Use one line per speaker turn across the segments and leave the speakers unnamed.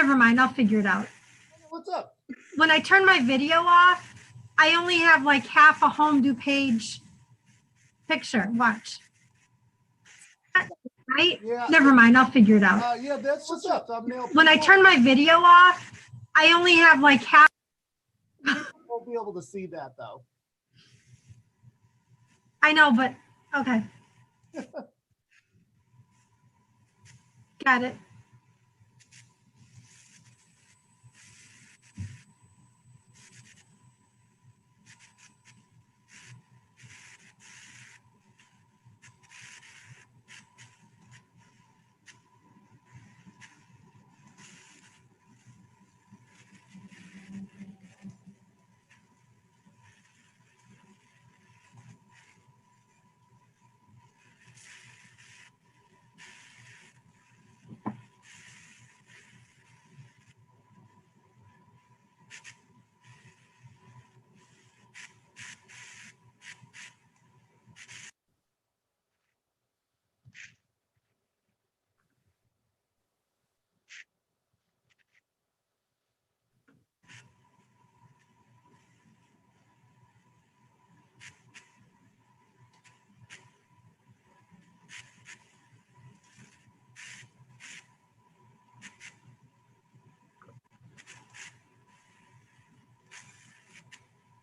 Never mind, I'll figure it out.
What's up?
When I turn my video off, I only have like half a home DuPage picture. Watch. Right?
Yeah.
Never mind, I'll figure it out.
Yeah, that's what's up. Thumbnail.
When I turn my video off, I only have like half.
Won't be able to see that though.
I know, but okay. Got it.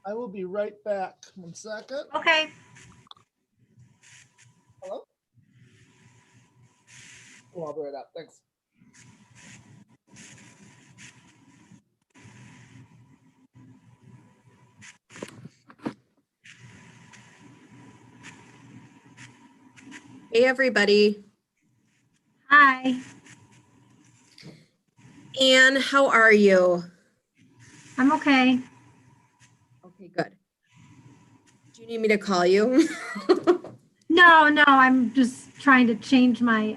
I will be right back. 1 second.
Okay.
Hello? Oh, I'll be right up. Thanks.
Hey, everybody.
Hi.
Anne, how are you?
I'm okay.
Okay, good. Do you need me to call you?
No, I'm just trying to change my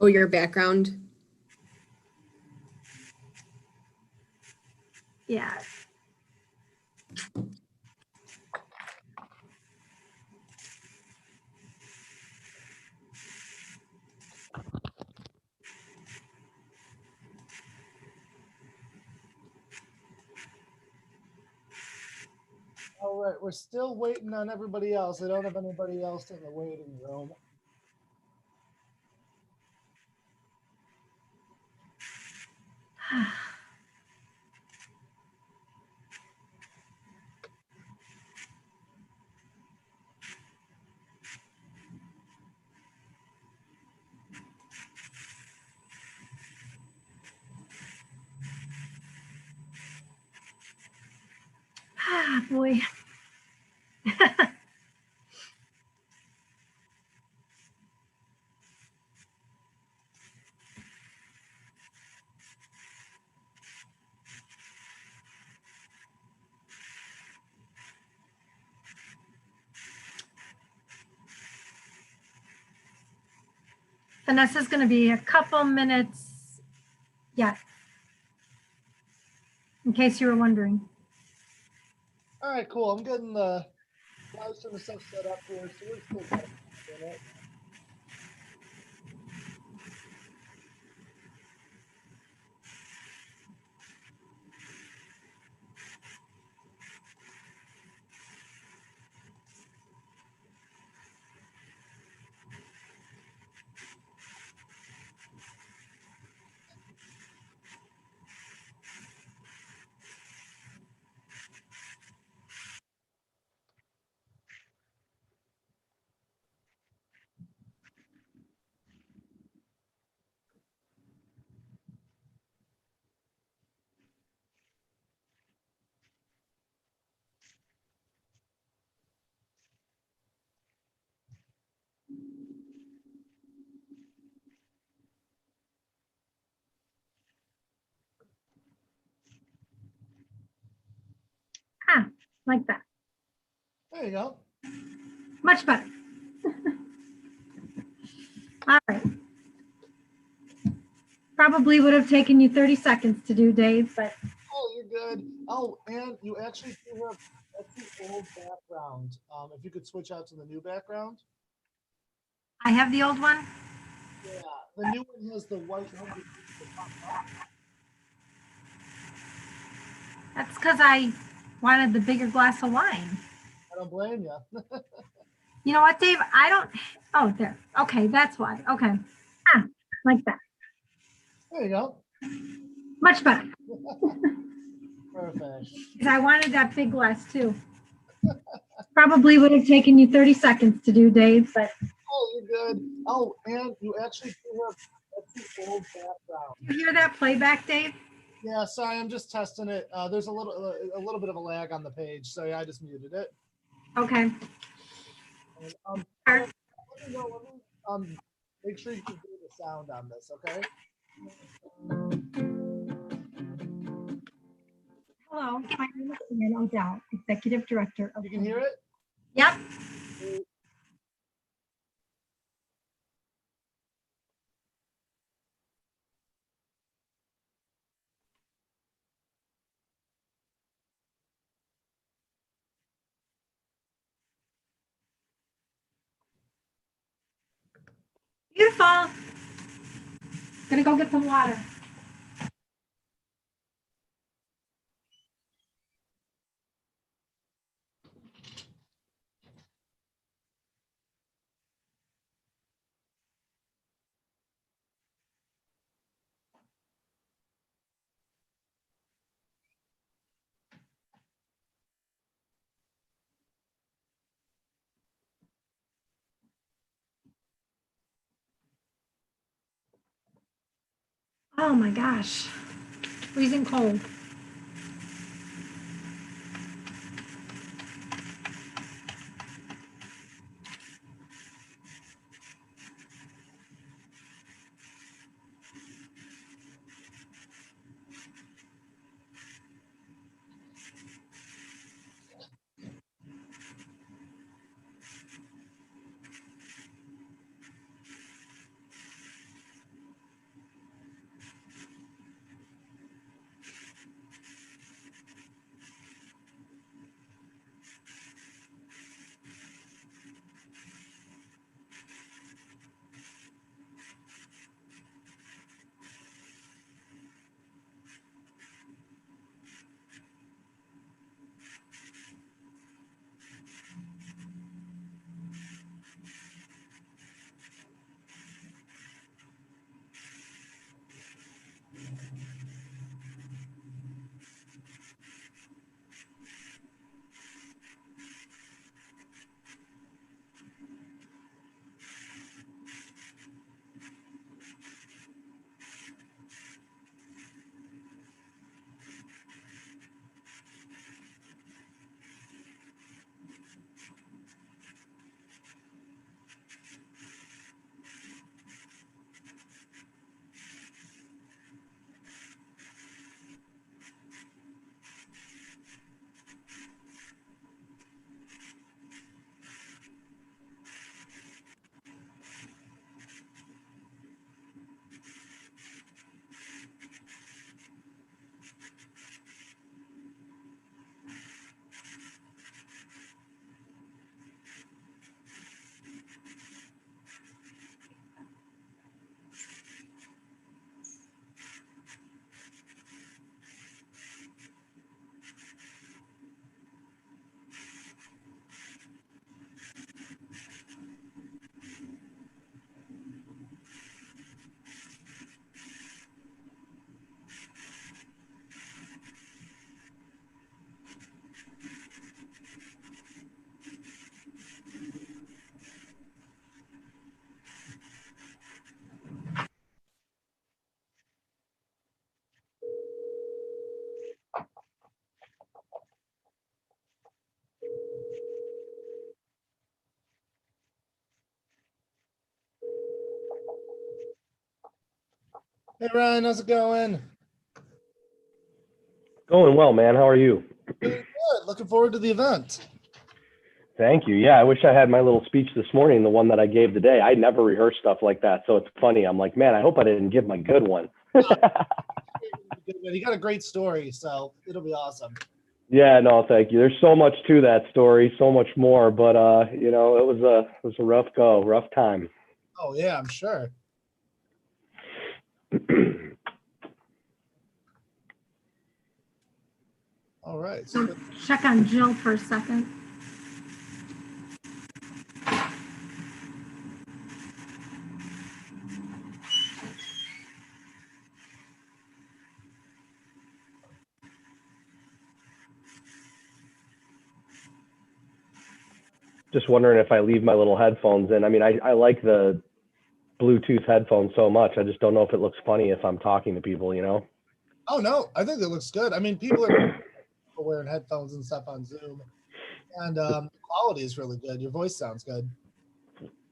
Oh, your background?
yeah.
All right, we're still waiting on everybody else. I don't have anybody else in the waiting room.
Ah, boy. Vanessa's going to be a couple minutes yet, in case you were wondering.
All right, cool. I'm getting the live stream stuff set up here, so we're still getting it.
Ah, like that.
There you go.
Much better. All right. Probably would have taken you 30 seconds to do, Dave, but.
Oh, you're good. Oh, and you actually do have, that's the old background. If you could switch out to the new background.
I have the old one.
Yeah, the new one has the white
That's because I wanted the bigger glass of wine.
I don't blame you.
You know what, Dave? I don't. Oh, there. Okay, that's why. Okay. Ah, like that.
There you go.
Much better.
Perfect.
Because I wanted that big glass too. Probably would have taken you 30 seconds to do, Dave, but
Oh, you're good. Oh, and you actually do have that's the old background.
you hear that playback, Dave?
Yeah, sorry, I'm just testing it. There's a little bit of a lag on the page, so yeah, I just muted it.
Okay.
And,
Sure.
let me know, make sure you can hear the sound on this, okay?
Hello, my name is Ann O'Dowd, Executive Director of.
You can hear it?
Yep. Beautiful. Gonna go get some water. Oh my gosh. Freezing cold.
Hey Ryan, how's it going?
Going well, man. How are you?
Doing good. Looking forward to the event.
Thank you. Yeah, I wish I had my little speech this morning, the one that I gave today. I never rehearse stuff like that, so it's funny. I'm like, man, I hope I didn't give my good one.
You got a great story, so it'll be awesome.
Yeah, no, thank you. There's so much to that story, so much more, but you know, it was a rough time.
Oh yeah, I'm sure. right.
So check on Jill for a second.
Just wondering if I leave my little headphones in. I mean, I like the Bluetooth headphones so much. I just don't know if it looks funny if I'm talking to people, you know?
Oh no, I think it looks good. I mean, people are wearing headphones and stuff on Zoom, and the quality is really good. Your voice sounds good.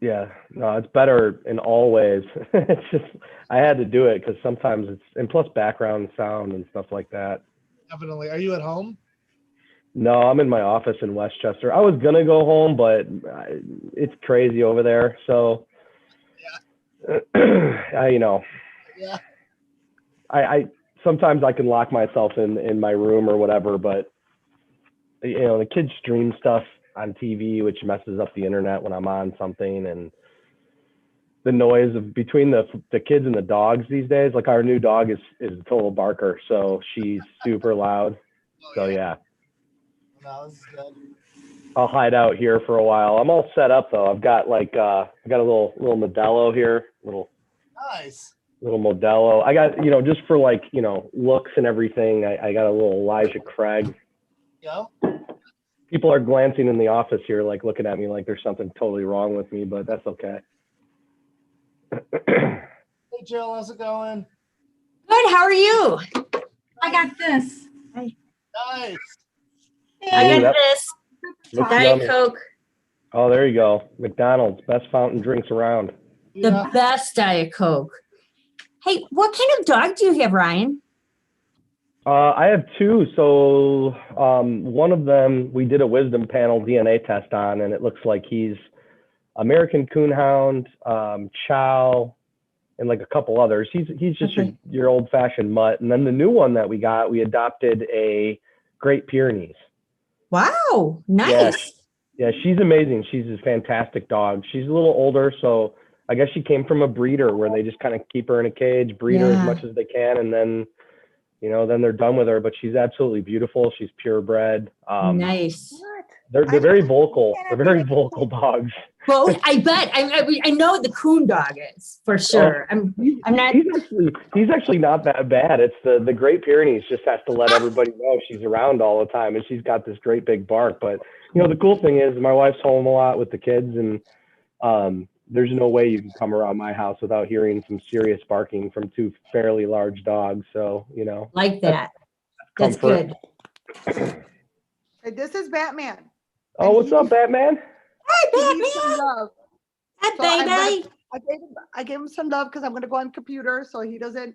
Yeah, no, it's better in all ways. It's just, I had to do it because sometimes it's, and plus background sound and stuff like that.
Definitely. Are you at home?
No, I'm in my office in Westchester. I was gonna go home, but it's crazy over there. So, you know,
Yeah.
I sometimes I can lock myself in my room or whatever, but you know, the kids stream stuff on TV, which messes up the internet when I'm on something, and the noise of between the kids and the dogs these days. Like our new dog is a total barker, so she's super loud. So yeah.
No, this is good.
I'll hide out here for a while. I'm all set up though. I've got like I got a little Modelo here,
Nice.
little Modelo. I got, you know, just for like, you know, looks and everything. I got a little Elijah Craig.
Yeah.
People are glancing in the office here, like looking at me like there's something totally wrong with me, but that's okay.
Hey Jill, how's it going?
Good. How are you?
I got this.
Nice.
I
Ooh,
got
that
this
looks
Diet
yummy.
Coke,
Oh, there you go. McDonald's, best fountain drinks around.
the
Yeah.
best Diet Coke. Hey, what kind of dog do you have, Ryan?
I have two. So one of them we did a wisdom panel DNA test on, and it looks like he's American Coonhound, Chow, and like a couple others. He's just
Okay.
your old fashioned mutt. And then the new one that we got, we adopted a Great Pyrenees.
Wow, nice.
Yeah, she's amazing. She's a fantastic dog. She's a little older, so I guess she came from a breeder where they just kind of keep her in a cage, breed her as
Yeah.
much as they can, and then, you know, then they're done with her. But she's absolutely beautiful. She's purebred.
Nice.
They're very vocal. They're very vocal dogs.
Well, I bet. I know what the coon dog is for sure. I'm not.
He's actually not that bad. It's the Great Pyrenees just has to let everybody know she's around all the time, and she's got this great big bark. But you know, the cool thing is my wife's home a lot with the kids, and there's no way you can come around my house without hearing some serious barking from two fairly large dogs. So you know,
Like that. That's
comfort.
good.
Hey, this is Batman.
Oh, what's up, Batman?
He needs some love.
Hi,
So I'm gonna-
baby.
I gave him some love because I'm gonna go on computer so he doesn't.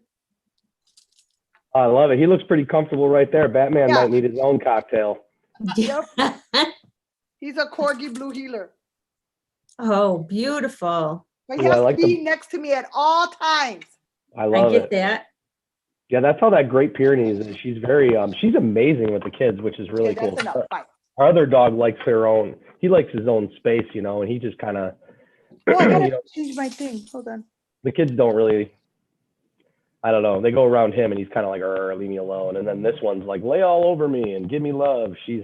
I love it. He looks pretty comfortable right there. Batman
Yeah.
might need his own cocktail.
Yep. He's a corgi blue healer,
Oh, beautiful.
but he
Ooh, I
has
like
to be next to me at all times.
I
I
love
get
it.
that.
Yeah, that's how that Great Pyrenees is. She's very she's amazing with the kids, which is really
Okay,
cool.
that's enough. Bye.
Our other dog likes their own. He likes his own space, you know, and he just kind of,
Oh, I
you
gotta
know,
change my thing. Hold on.
the kids don't really. I don't know. They go around him, and he's kind of like, "Leave me alone." And then this one's like, "Lay all over me and give me love." She's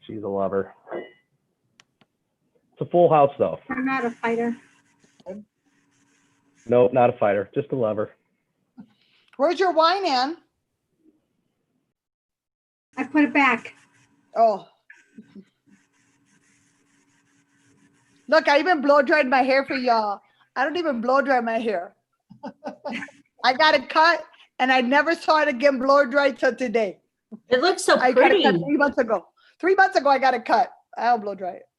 a lover. It's a full house, though.
I'm not a fighter.
Nope, not a fighter, just a lover.
Where's your wine, Ann?
I put it back.
Oh. Look, I even blow dried my hair for y'all. I don't even blow dry my hair. I got it cut and I never saw it again blow dried till today.
It looks so
I got it
pretty.
cut 3 months ago. 3 months ago, I got it cut. I'll blow dry it.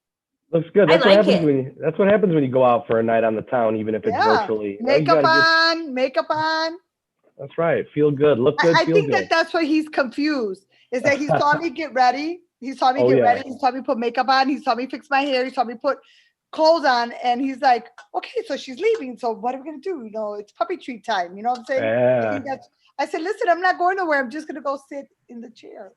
Looks good.
I
That's what
like
happens
it.
that's what happens when you go out for a night on the town, even if it's
Yeah.
virtually. You
Makeup
gotta
on, makeup on.
that's right. Feel good. Look good.
I
Feel
think
good.
that that's why he's confused. Is that he saw me get ready. He saw me
Oh,
get
yeah.
ready. He saw me put makeup on. He saw me fix my hair. He saw me put clothes on. And he's like, okay, so she's leaving. So what are we going to do? You know, it's puppy treat time. You know what I'm saying? I think
Yeah.
I said, listen, I'm not going nowhere. I'm just going to go sit in the chair.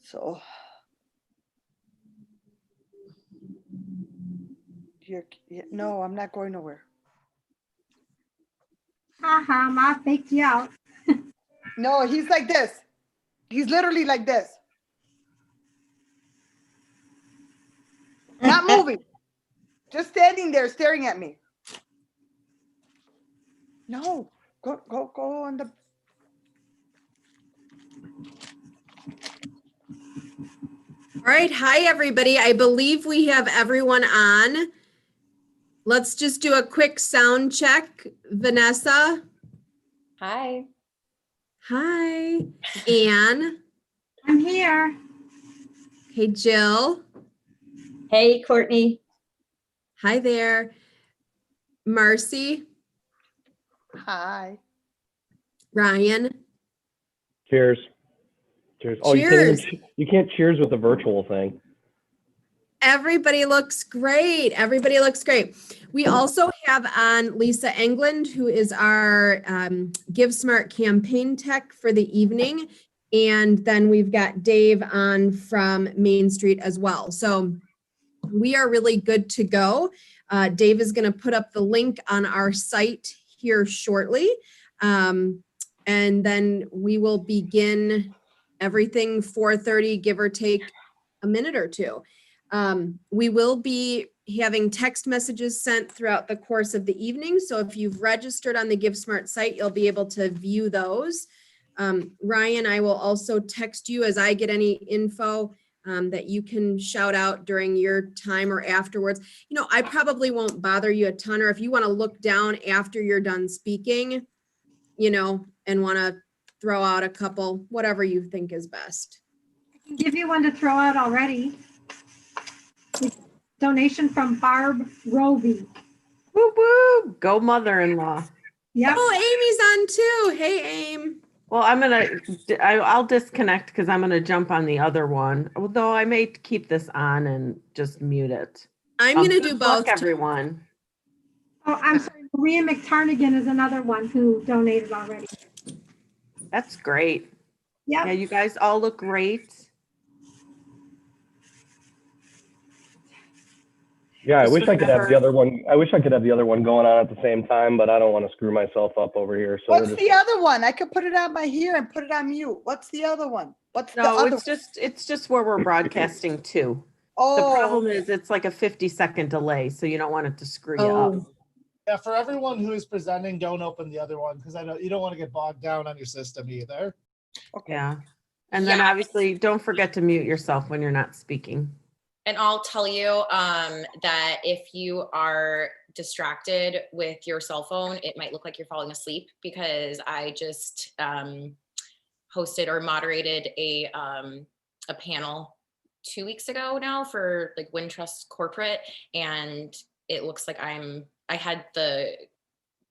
So no, I'm not going nowhere.
Haha, Ma faked you out.
No, he's like this. He's literally like this. Not moving. Just standing there staring at me. No, go on the.
All right. Hi, everybody. I believe we have everyone on. Let's just do a quick sound check. Vanessa.
Hi.
Hi. Anne.
I'm here.
Hey, Jill.
Hey, Courtney.
Hi there. Marcy.
Hi.
Ryan.
Cheers. Cheers. Oh,
Cheers.
you can't cheers with the virtual thing.
Everybody looks great. Everybody looks great. We also have on Lisa England, who is our Give Smart campaign tech for the evening. And then we've got Dave on from Main Street as well. So we are really good to go. Dave is going to put up the link on our site here shortly. And then we will begin everything 4:30, give or take a minute or two. We will be having text messages sent throughout the course of the evening. So if you've registered on the Give Smart site, you'll be able to view those. Ryan, I will also text you as I get any info that you can shout out during your time or afterwards. You know, I probably won't bother you a ton, or if you want to look down after you're done speaking, you know, and want to throw out a couple, whatever you think is best.
I can give you one to throw out already. Donation from Barb Rovey.
Woo woo! Go mother-in-law.
Yep.
Oh, Amy's on too. Hey, Aim.
Well, I'll disconnect because I'm gonna jump on the other one. Although I may keep this on and just mute it.
I'm going to do
Good luck,
both.
everyone.
Oh, I'm sorry. Maria McTarnigan is another one who donated already.
That's great.
Yep.
Yeah, you guys all look great.
Yeah, I
Just
wish I could have the
remember-
other one. I wish I could have the other one going on at the same time, but I don't want to screw myself up over here. So
What's the other one? I could put it on my here and put it on mute. What's the other one? What's the
No,
other
it's just where we're broadcasting to. The
Oh,
problem is it's like a 50-second delay, so you don't want it to screw you up.
Oh,
Yeah, for everyone who is presenting, don't open the other one because I know you don't want to get bogged down on your system either.
okay.
Yeah. And then
Yeah.
obviously don't forget to mute yourself when you're not speaking.
And I'll tell you that if you are distracted with your cell phone, it might look like you're falling asleep because I just hosted or moderated a panel 2 weeks ago now for like Wintrust Corporate, and it looks like I had the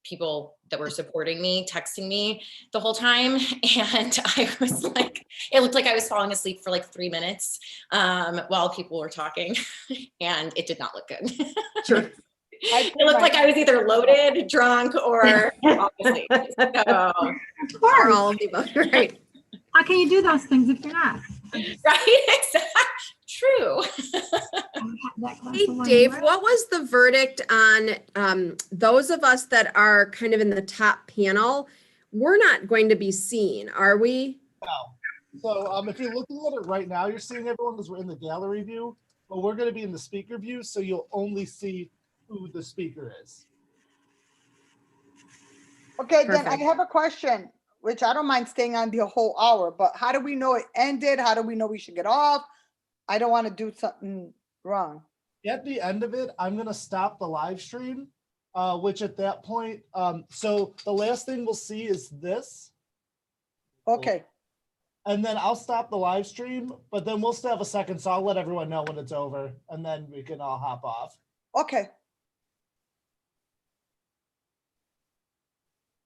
people that were supporting me texting me the whole time, and I was like, it looked like I was falling asleep for like 3 minutes while people were talking, and it did not look good.
sure.
It looked like I was either loaded, drunk, or obviously. So,
Of
Or
course.
all of the above, right?
How can you do those things if you're not?
right? Exactly. True.
Hey, Dave, what was the verdict on those of us that are kind of in the top panel? We're not going to be seen, are we?
No. So if you're looking at it right now, you're seeing everyone because we're in the gallery view, but we're going to be in the speaker view, so you'll only see who the speaker is.
Okay, then I
Perfect.
have a question, which I don't mind staying on the whole hour, but how do we know it ended? How do we know we should get off? I don't want to do something wrong.
At the end of it, I'm going to stop the live stream, which at that point, so the last thing we'll see is this.
Okay,
And then I'll stop the live stream, but then we'll still have a second, so I'll let everyone know when it's over, and then we can all hop off.
okay.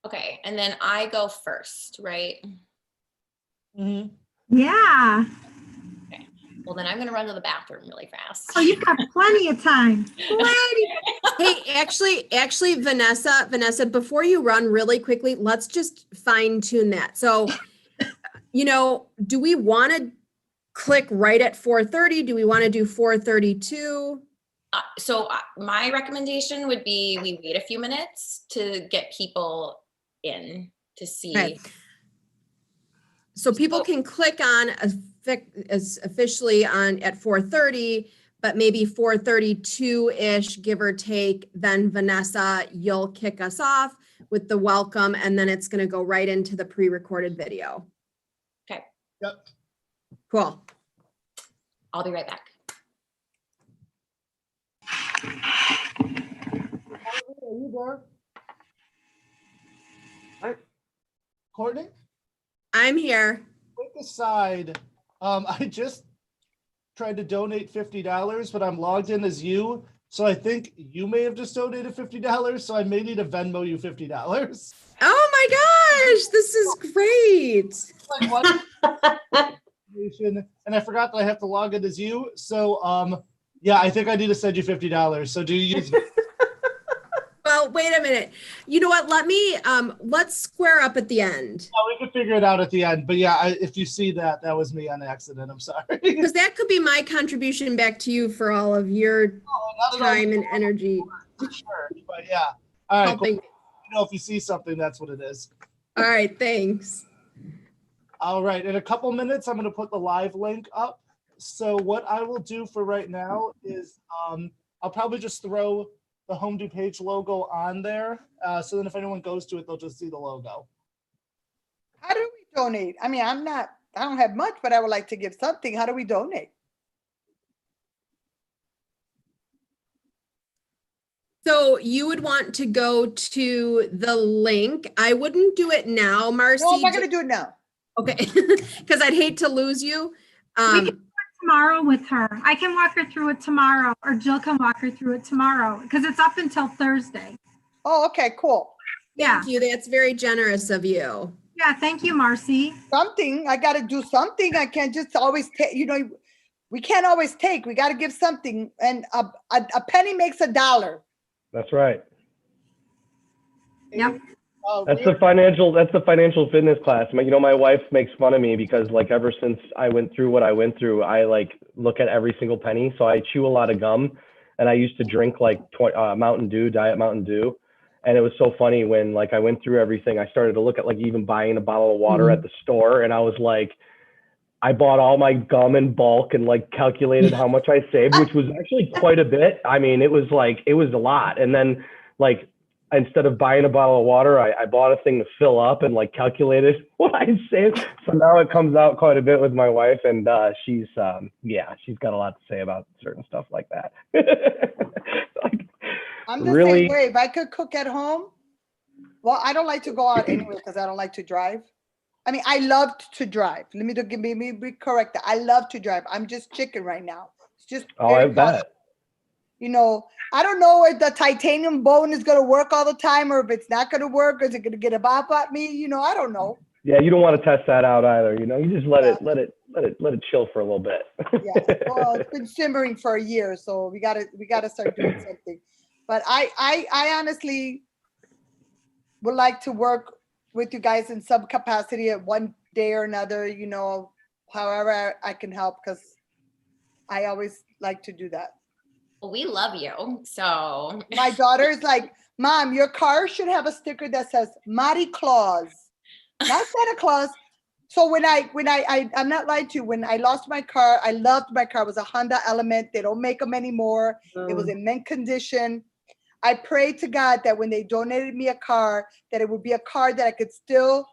Okay, and then I go first, right?
Mm-hmm.
Yeah.
Well, then I'm gonna run to the bathroom really fast.
Oh, you've got plenty of time.
Hey, actually, Vanessa, before you run really quickly, let's just fine tune that. So, you know, do we want to click right at 4:30? Do we want to do 4:32?
So my recommendation would be we wait a few minutes to get people in to see.
Okay. So people can click on as officially on at 4:30, but maybe 4:32-ish, give or take. Then Vanessa, you'll kick us off with the welcome, and then it's going to go right into the pre-recorded video.
Okay.
Yep.
Cool.
I'll be right back.
Are you there?
What?
Courtney?
I'm here.
Quick aside, I just tried to donate $50, but I'm logged in as you. So I think you may have just donated $50. So I may need to Venmo you $50.
Oh my gosh, this is great.
Like what? And I forgot that I have to log in as you. So yeah, I think I need to send you $50. So do you use
Well, wait a minute. You know what? Let's square up at the end.
we can figure it out at the end. But yeah, if you see that, that was me on accident. I'm sorry.
Because that could be my contribution back to you for all of your
Not at all.
time and energy
Sure. But yeah. All right. Cool.
helping.
You know, if you see something, that's what it is.
All right, thanks.
All right. In a couple minutes, I'm going to put the live link up. So what I will do for right now is I'll probably just throw the Home DuPage logo on there. So then if anyone goes to it, they'll just see the logo.
How do we donate? I mean, I don't have much, but I would like to give something. How do we donate?
So you would want to go to the link. I wouldn't do it now, Marcy.
No, I'm not going to do it now.
Okay, because I'd hate to lose you.
We can do it tomorrow with her. I can walk her through it tomorrow, or Jill can walk her through it tomorrow, because it's up until Thursday.
Oh, okay, cool.
Yeah.
Thank you. That's very generous of you.
Yeah, thank you, Marcy.
Something, I got to do something. I can't just always take, we can't always take. We got to give something. And a penny makes a dollar.
That's right.
Yep.
That's the financial fitness class. My wife makes fun of me because like ever since I went through what I went through, I like look at every single penny. So I chew a lot of gum, and I used to drink like Mountain Dew, Diet Mountain Dew. And it was so funny when like I went through everything, I started to look at like even buying a bottle of water at the store. And I was like, I bought all my gum in bulk and like calculated how much I saved, which was actually quite a bit. I mean, it was a lot. And then like, instead of buying a bottle of water, I bought a thing to fill up and like calculated what I saved. So now it comes out quite a bit with my wife, and she's got a lot to say about certain stuff like that. Like,
I'm the
really?
same way. If I could cook at home, well, I don't like to go out anyway because I don't like to drive. I mean, I love to drive. Let me be correct. I love to drive. I'm just chicken right now. It's just
I bet.
I don't know if the titanium bone is going to work all the time or if it's not going to work. Or is it going to get a bop at me? I don't know.
Yeah, you don't want to test that out either. You just let it chill for a little bit.
Yeah. Well, it's been simmering for a year, so we gotta start doing something. But I honestly would like to work with you guys in some capacity at one day or another, however I can help, because I always like to do that.
Well, we love you. So
My daughter's like, Mom, your car should have a sticker that says Marty Claus, not Santa Claus. So when I'm not lying to you, when I lost my car, I loved my car. It was a Honda Element. They don't make them anymore. It was in mint condition. I prayed to God that when they donated me a car, that it would be a car that I could still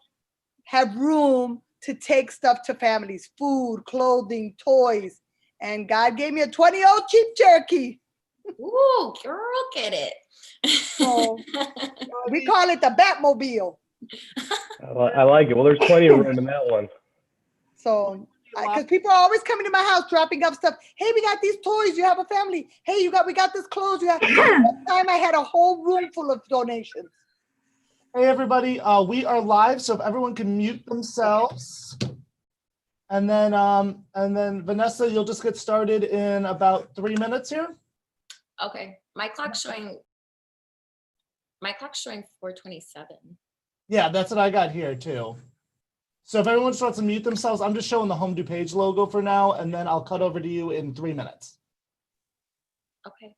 have room to take stuff to families, food, clothing, toys. And God gave me a 20-year-old Jeep Cherokee.
ooh, girl, get it.
So we call it the Batmobile.
I like it. Well, there's plenty of room in that one.
So, because people are always coming to my house, dropping off stuff. Hey, we got these toys. You have a family. Hey, we got this clothes. One time I had a whole room full of donations.
Hey everybody, we are live, so if everyone can mute themselves. And then Vanessa, you'll just get started in about 3 minutes here.
Okay. My clock's showing 4:27.
Yeah, that's what I got here too. So if everyone just wants to mute themselves, I'm just showing the Home DuPage logo for now, and then I'll cut over to you in 3 minutes.
Okay.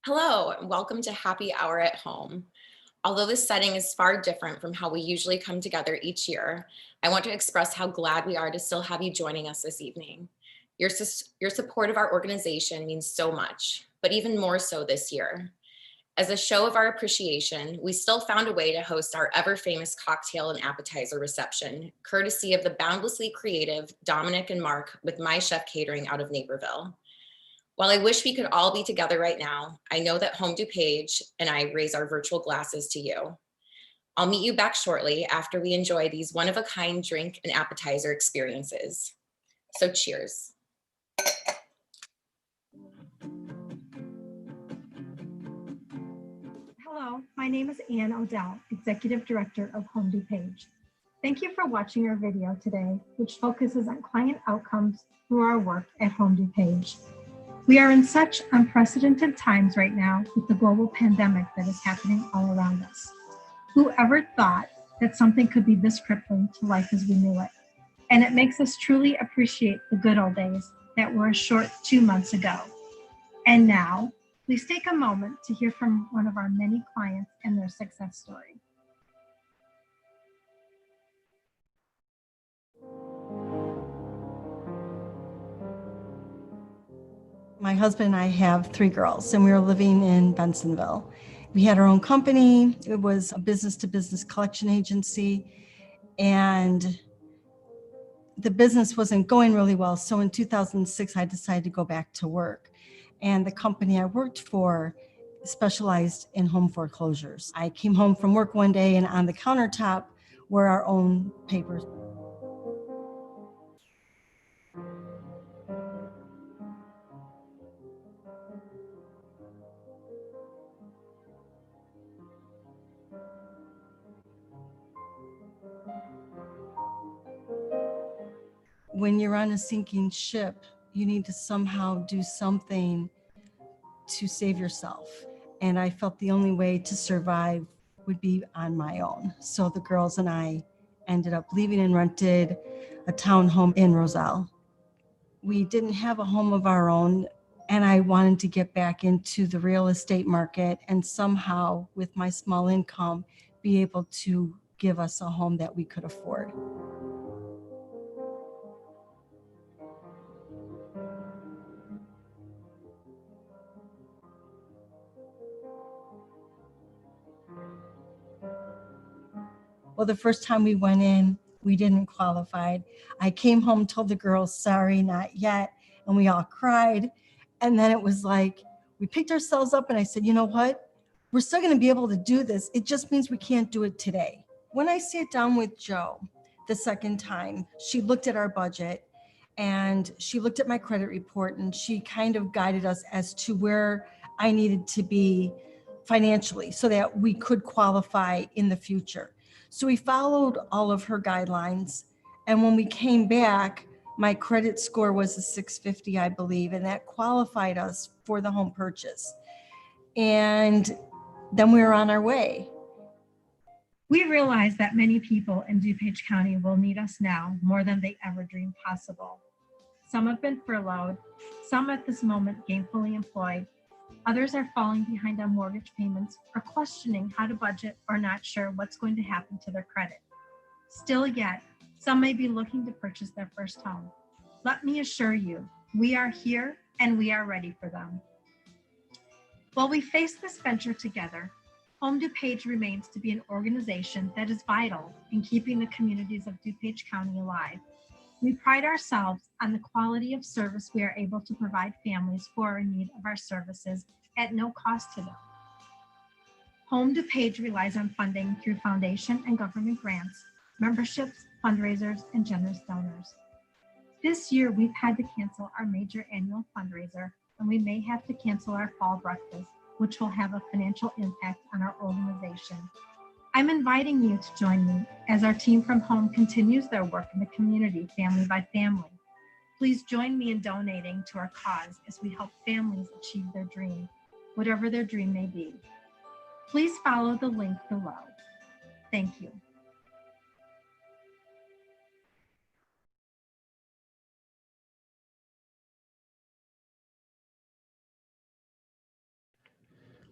Hello, and welcome to Happy Hour at Home. Although this setting is far different from how we usually come together each year, I want to express how glad we are to still have you joining us this evening. Your support of our organization means so much, but even more so this year. As a show of our appreciation, we still found a way to host our ever-famous cocktail and appetizer reception, courtesy of the boundlessly creative Dominic and Mark with My Chef Catering out of Naperville. While I wish we could all be together right now, I know that Home DuPage and I raise our virtual glasses to you. I'll meet you back shortly after we enjoy these one-of-a-kind drink and appetizer experiences. So cheers.
Hello, my name is Ann Odell, Executive Director of Home DuPage. Thank you for watching our video today, which focuses on client outcomes through our work at Home DuPage. We are in such unprecedented times right now with the global pandemic that is happening all around us. Whoever thought that something could be this crippling to life as we knew it? And it makes us truly appreciate the good old days that were a short 2 months ago. And now, please take a moment to hear from one of our many clients and their success story.
My husband and I have 3 girls, and we were living in Bensonville. We had our own company. It was a business-to-business collection agency, and the business wasn't going really well. So in 2006, I decided to go back to work. And the company I worked for specialized in home foreclosures. I came home from work one day, and on the countertop were our own papers. When you're on a sinking ship, you need to somehow do something to save yourself. And I felt the only way to survive would be on my own. So the girls and I ended up leaving and rented a townhome in Roselle. We didn't have a home of our own, and I wanted to get back into the real estate market and somehow, with my small income, be able to give us a home that we could afford. Well, the first time we went in, we didn't qualify. I came home, told the girls, sorry, not yet. And we all cried. And then it was like, we picked ourselves up and I said, you know what? We're still going to be able to do this. It just means we can't do it today. When I sat down with Jo the second time, she looked at our budget and she looked at my credit report, and she kind of guided us as to where I needed to be financially so that we could qualify in the future. So we followed all of her guidelines. And when we came back, my credit score was a 650, I believe, and that qualified us for the home purchase. And then we were on our way.
We realize that many people in DuPage County will need us now more than they ever dreamed possible. Some have been furloughed, some at this moment gainfully employed. Others are falling behind on mortgage payments or questioning how to budget or not sure what's going to happen to their credit. Still yet, some may be looking to purchase their first home. Let me assure you, we are here and we are ready for them. While we face this venture together, Home DuPage remains to be an organization that is vital in keeping the communities of DuPage County alive. We pride ourselves on the quality of service we are able to provide families who are in need of our services at no cost to them. Home DuPage relies on funding through foundation and government grants, memberships, fundraisers, and generous donors. This year, we've had to cancel our major annual fundraiser, and we may have to cancel our fall breakfast, which will have a financial impact on our organization. I'm inviting you to join me as our team from home continues their work in the community, family by family. Please join me in donating to our cause as we help families achieve their dream, whatever their dream may be. Please follow the link below. Thank you.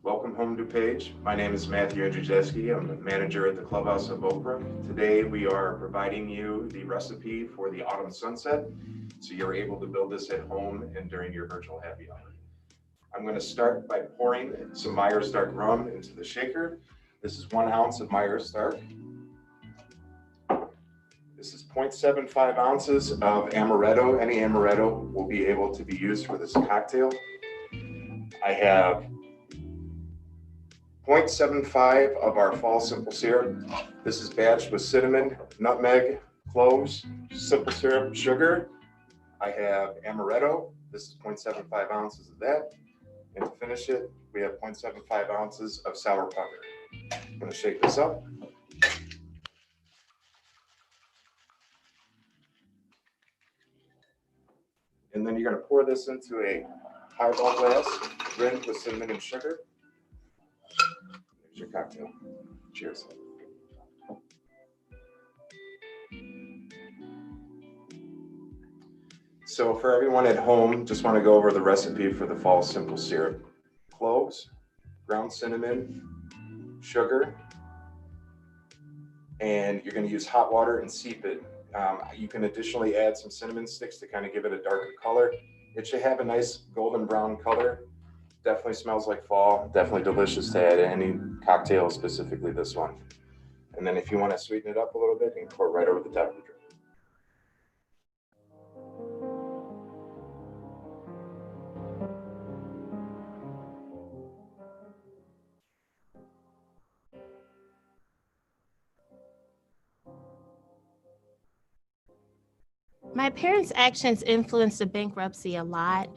Welcome home, DuPage. My name is Matthew Andrzejewski. I'm the manager at the Clubhouse of Oak Brook. Today, we are providing you the recipe for the autumn sunset, so you're able to build this at home and during your virtual happy hour. I'm going to start by pouring some Myers Dark rum into the shaker. This is 1 ounce of Myers Dark. This is 0.75 ounces of amaretto. Any amaretto will be able to be used for this cocktail. I have 0.75 of our fall simple syrup. This is batched with cinnamon, nutmeg, cloves, simple syrup, sugar. I have amaretto. This is 0.75 ounces of that. And to finish it, we have 0.75 ounces of sour pucker. I'm going to shake this up. And then you're going to pour this into a highball glass, rimmed with cinnamon and sugar. There's your cocktail. Cheers. So for everyone at home, just want to go over the recipe for the fall simple syrup. Cloves, ground cinnamon, sugar, and you're going to use hot water and steep it. You can additionally add some cinnamon sticks to kind of give it a darker color. It should have a nice golden brown color. Definitely smells like fall. Definitely delicious to add to any cocktail, specifically this one. And then if you want to sweeten it up a little bit, you can pour right over the top of the drink.
My parents' actions influenced the bankruptcy a lot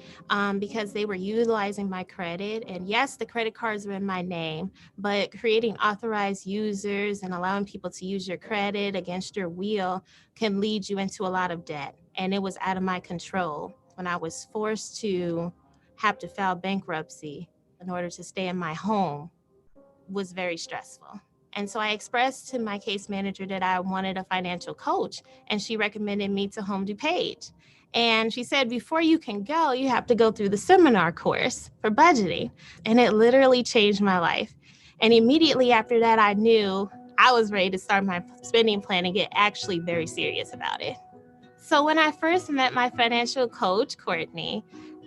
because they were utilizing my credit. And yes, the credit cards were in my name, but creating authorized users and allowing people to use your credit against your will can lead you into a lot of debt. And it was out of my control when I was forced to have to file bankruptcy in order to stay in my home. Was very stressful. And so I expressed to my case manager that I wanted a financial coach, and she recommended me to Home DuPage. And she said, before you can go, you have to go through the seminar course for budgeting. And it literally changed my life. And immediately after that, I knew I was ready to start my spending plan and get actually very serious about it. So when I first met my financial coach, Courtney,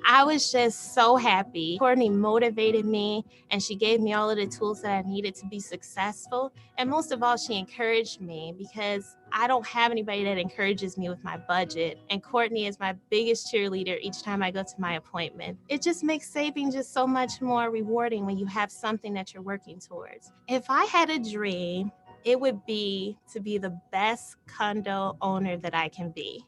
I was just so happy. Courtney motivated me, and she gave me all of the tools that I needed to be successful. And most of all, she encouraged me because I don't have anybody that encourages me with my budget. And Courtney is my biggest cheerleader each time I go to my appointment. It just makes saving just so much more rewarding when you have something that you're working towards. If I had a dream, it would be to be the best condo owner that I can be.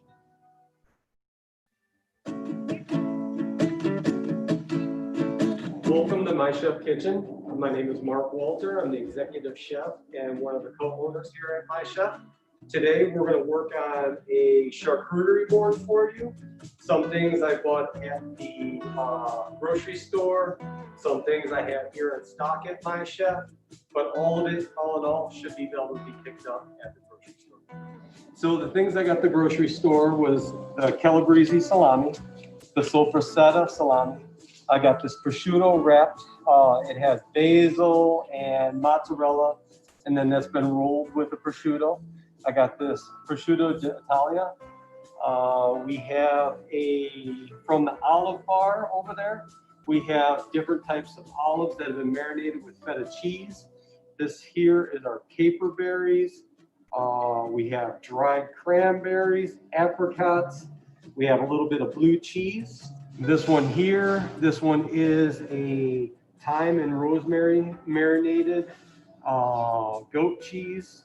Welcome to My Chef Kitchen. My name is Mark Walter. I'm the executive chef and one of the co-owners here at My Chef. Today, we're going to work on a charcuterie board for you. Some things I bought at the grocery store, some things I have here in stock at My Chef, but all of it, all in all, should be able to be picked up at the grocery store. So the things I got at the grocery store was the Calabrese salami, the sofrosetta salami. I got this prosciutto wrapped. It has basil and mozzarella, and then that's been rolled with the prosciutto. I got this prosciutto d'Italia. We have from the olive bar over there, we have different types of olives that have been marinated with feta cheese. This here is our caper berries. We have dried cranberries, apricots. We have a little bit of blue cheese. This one here, this one is a thyme and rosemary marinated goat cheese.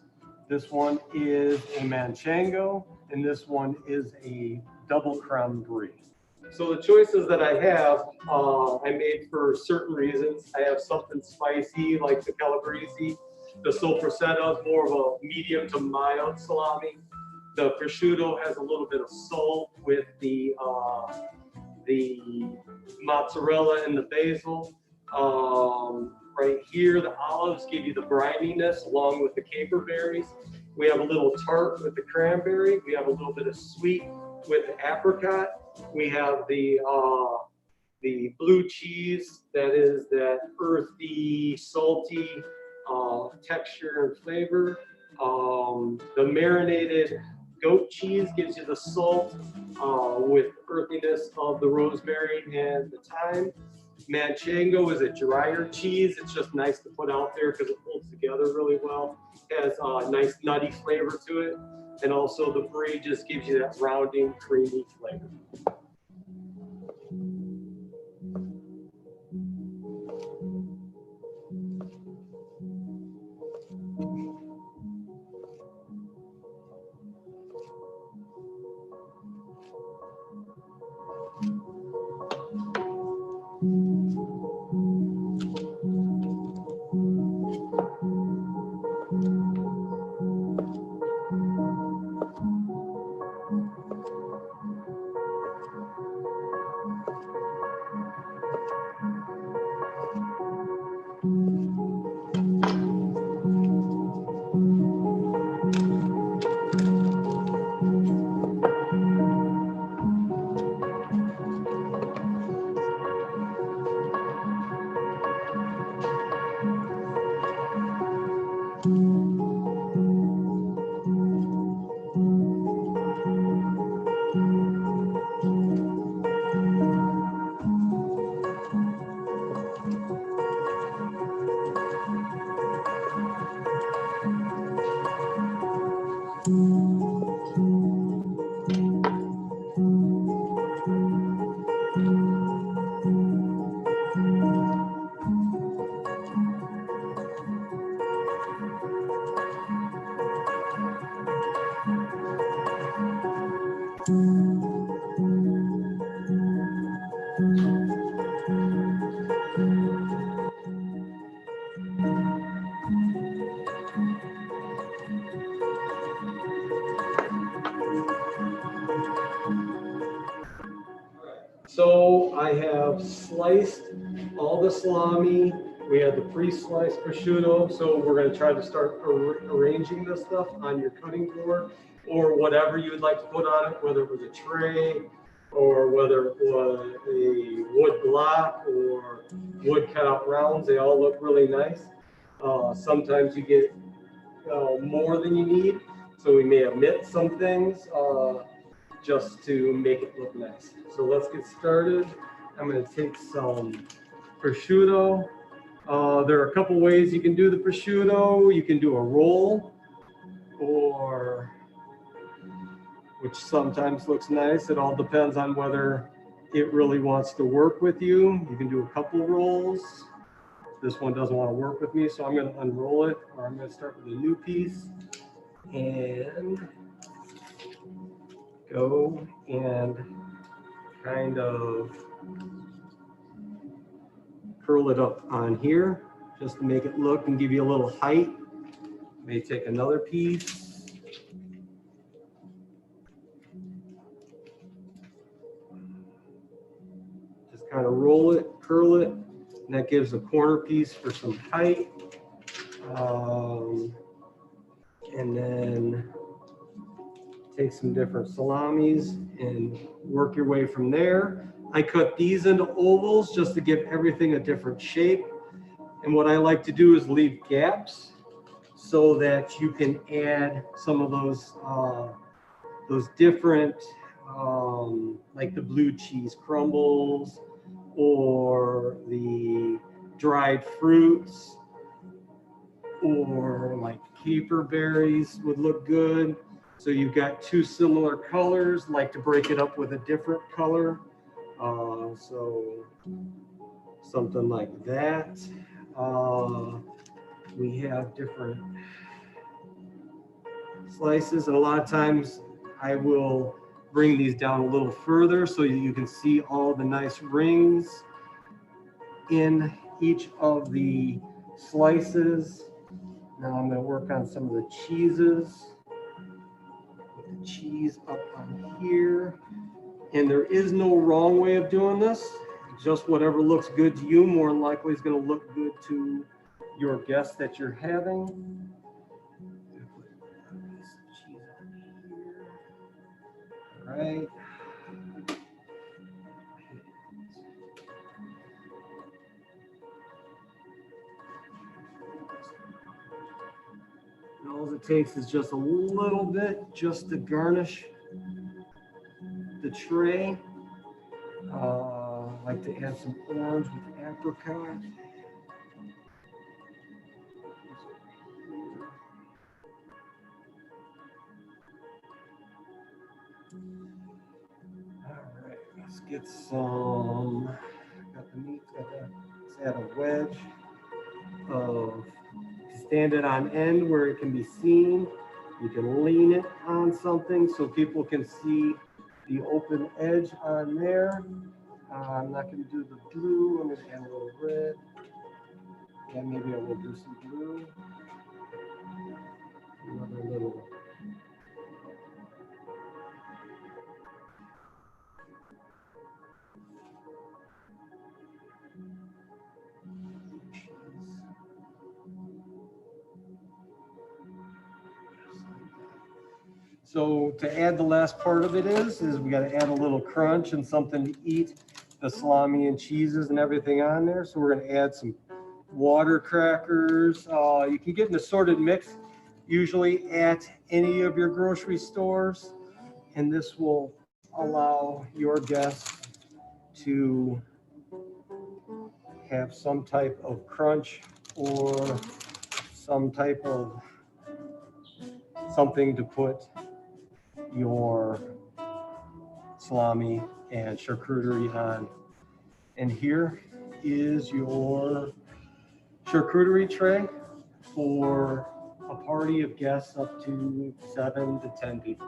This one is a manchego, and this one is a double creme brie. So the choices that I have, I made for certain reasons. I have something spicy like the Calabrese. The sofrosetta is more of a medium to mild salami. The prosciutto has a little bit of salt with the mozzarella and the basil. Right here, the olives give you the brininess along with the caper berries. We have a little tart with the cranberry. We have a little bit of sweet with the apricot. We have the blue cheese that is that earthy, salty texture and flavor. The marinated goat cheese gives you the salt with earthiness of the rosemary and the thyme. Manchego is a drier cheese. It's just nice to put out there because it holds together really well. It has a nice nutty flavor to it. And also the brie just gives you that rounding, creamy flavor. So I have sliced all the salami. We have the pre-sliced prosciutto. So we're going to try to start arranging this stuff on your cutting board or whatever you would like to put on it, whether it was a tray or whether it was a wood block or wood cut out rounds. They all look really nice. Sometimes you get more than you need. So we may omit some things just to make it look nice. So let's get started. I'm going to take some prosciutto. There are a couple ways you can do the prosciutto. You can do a roll, or which sometimes looks nice. It all depends on whether it really wants to work with you. You can do a couple rolls. This one doesn't want to work with me, so I'm going to unroll it, or I'm going to start with a new piece and go and kind of curl it up on here just to make it look and give you a little height. May take another piece. Just kind of roll it, curl it, and that gives a corner piece for some height. And then take some different salamis and work your way from there. I cut these into ovals just to give everything a different shape. And what I like to do is leave gaps so that you can add some of those different, like the blue cheese crumbles or the dried fruits, or like caper berries would look good. So you've got two similar colors, like to break it up with a different color. So something like that. We have different slices, and a lot of times I will bring these down a little further so you can see all the nice rings in each of the slices. Now I'm going to work on some of the cheeses. cheese up on here. And there is no wrong way of doing this. Just whatever looks good to you, more than likely is going to look good to your guest that you're having. All right. And all it takes is just a little bit just to garnish the tray. I like to add some orange with apricot. All right, let's get some, got the meat, got that. Let's add a wedge of, stand it on end where it can be seen. You can lean it on something so people can see the open edge on there. I'm not going to do the blue. I'm going to add a little red. And maybe I will do some blue. Another little. So to add the last part of it is we got to add a little crunch and something to eat the salami and cheeses and everything on there. So we're going to add some water crackers. You can get an assorted mix usually at any of your grocery stores, and this will allow your guests to have some type of crunch or some type of something to put your salami and charcuterie on. And here is your charcuterie tray for a party of guests up to 7 to 10 people.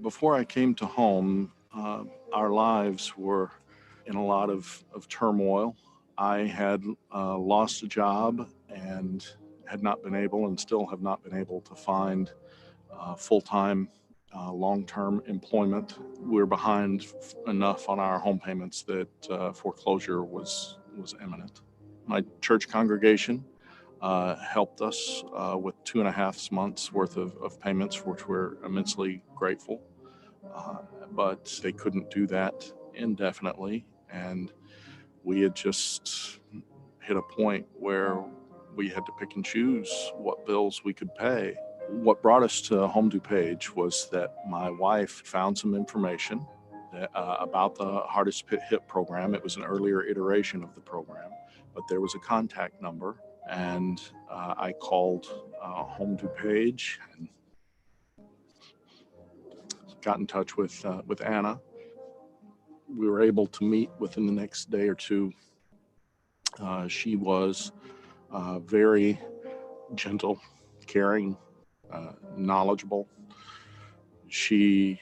Before I came to home, our lives were in a lot of turmoil. I had lost a job and had not been able and still have not been able to find full-time, long-term employment. We were behind enough on our home payments that foreclosure was imminent. My church congregation helped us with 2.5 months worth of payments, for which we're immensely grateful. But they couldn't do that indefinitely, and we had just hit a point where we had to pick and choose what bills we could pay. What brought us to Home DuPage was that my wife found some information about the Hardest Hit program. It was an earlier iteration of the program, but there was a contact number, and I called Home DuPage and got in touch with Anna. We were able to meet within the next day or two. She was very gentle, caring, knowledgeable. She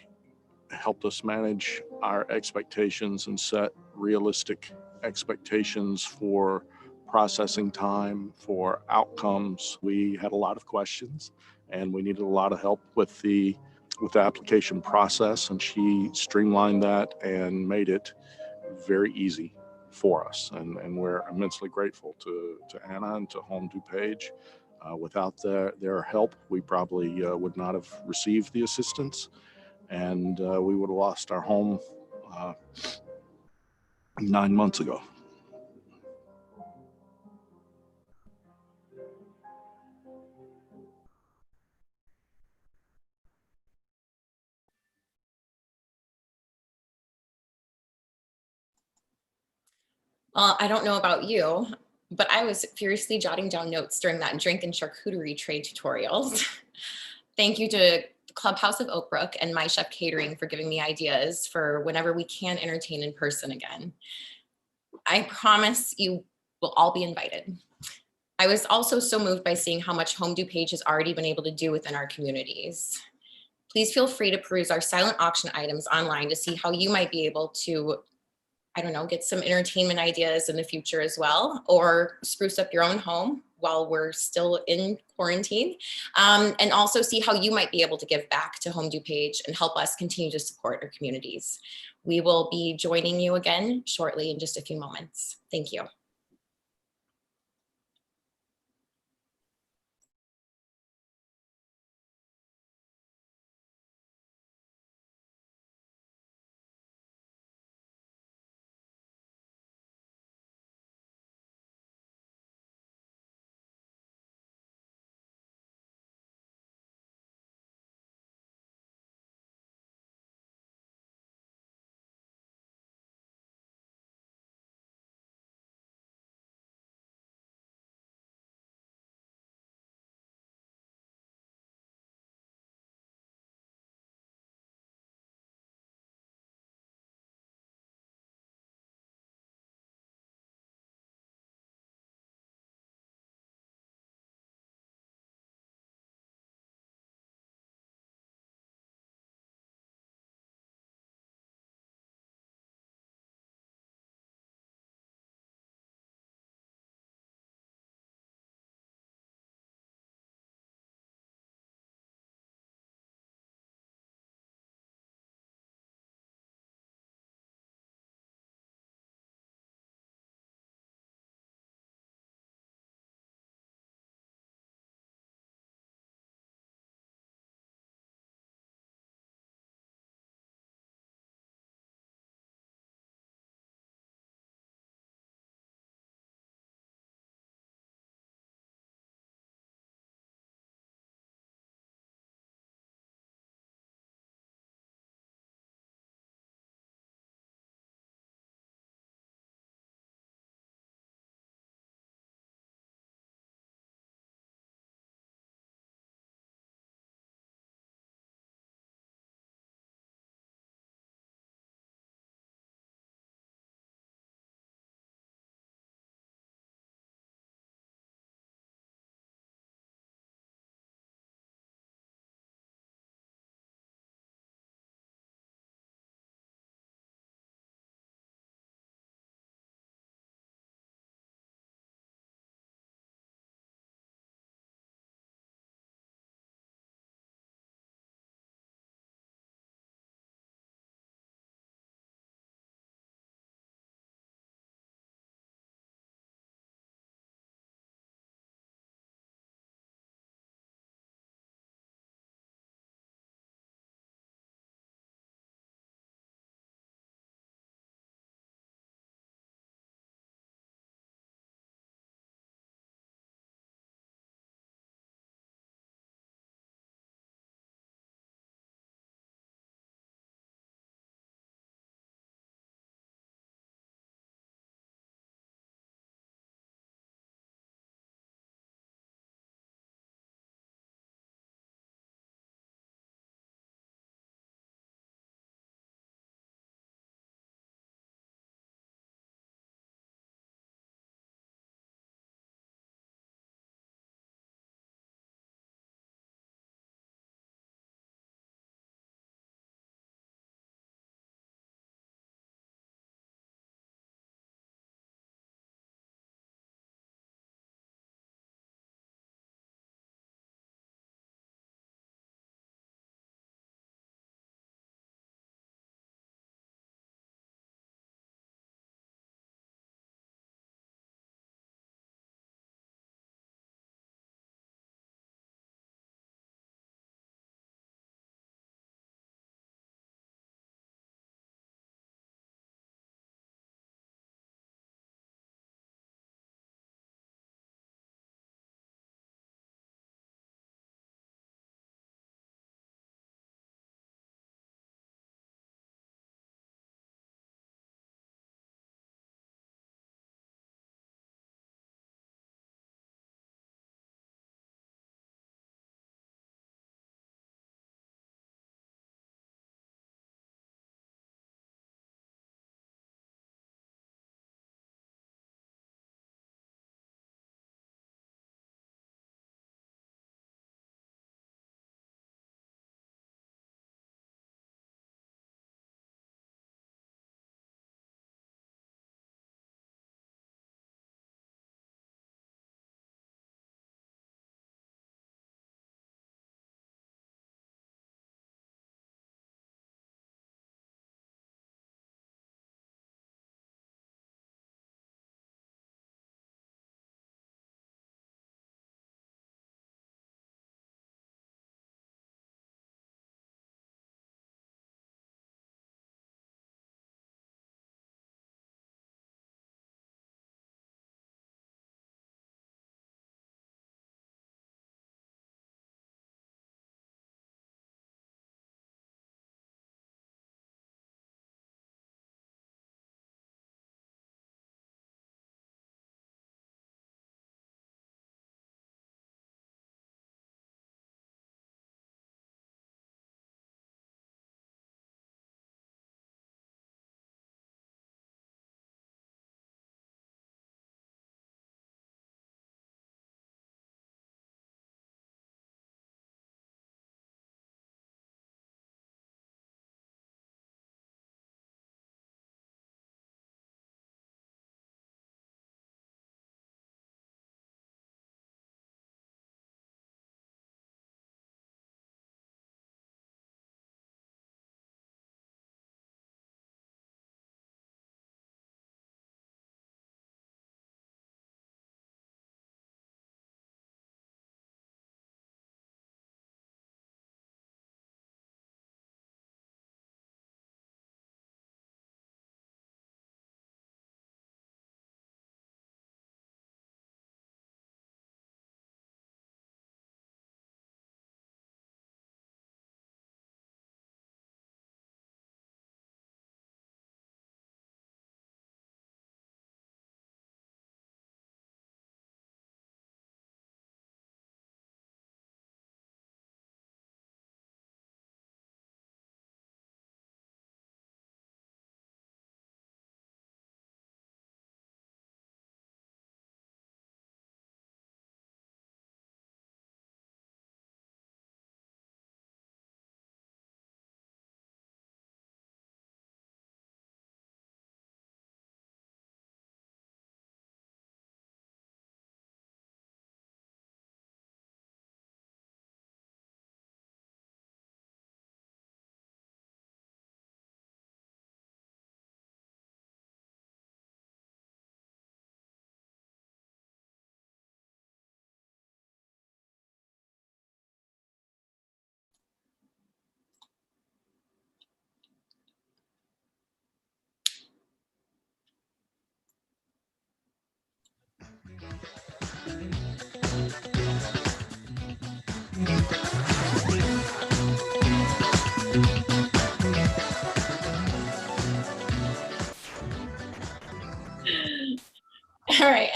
helped us manage our expectations and set realistic expectations for processing time, for outcomes. We had a lot of questions and we needed a lot of help with the application process, and she streamlined that and made it very easy for us. And we're immensely grateful to Anna and to Home DuPage. Without their help, we probably would not have received the assistance, and we would have lost our home 9 months ago.
Well, I don't know about you, but I was furiously jotting down notes during that drink and charcuterie tray tutorials. Thank you to Clubhouse of Oak Brook and My Chef Catering for giving me ideas for whenever we can entertain in person again. I promise you will all be invited. I was also so moved by seeing how much Home DuPage has already been able to do within our communities. please feel free to peruse our silent auction items online to see how you might be able to, I don't know, get some entertainment ideas in the future as well, or spruce up your own home while we're still in quarantine. And also see how you might be able to give back to Home DuPage and help us continue to support our communities. We will be joining you again shortly in just a few moments. Thank you.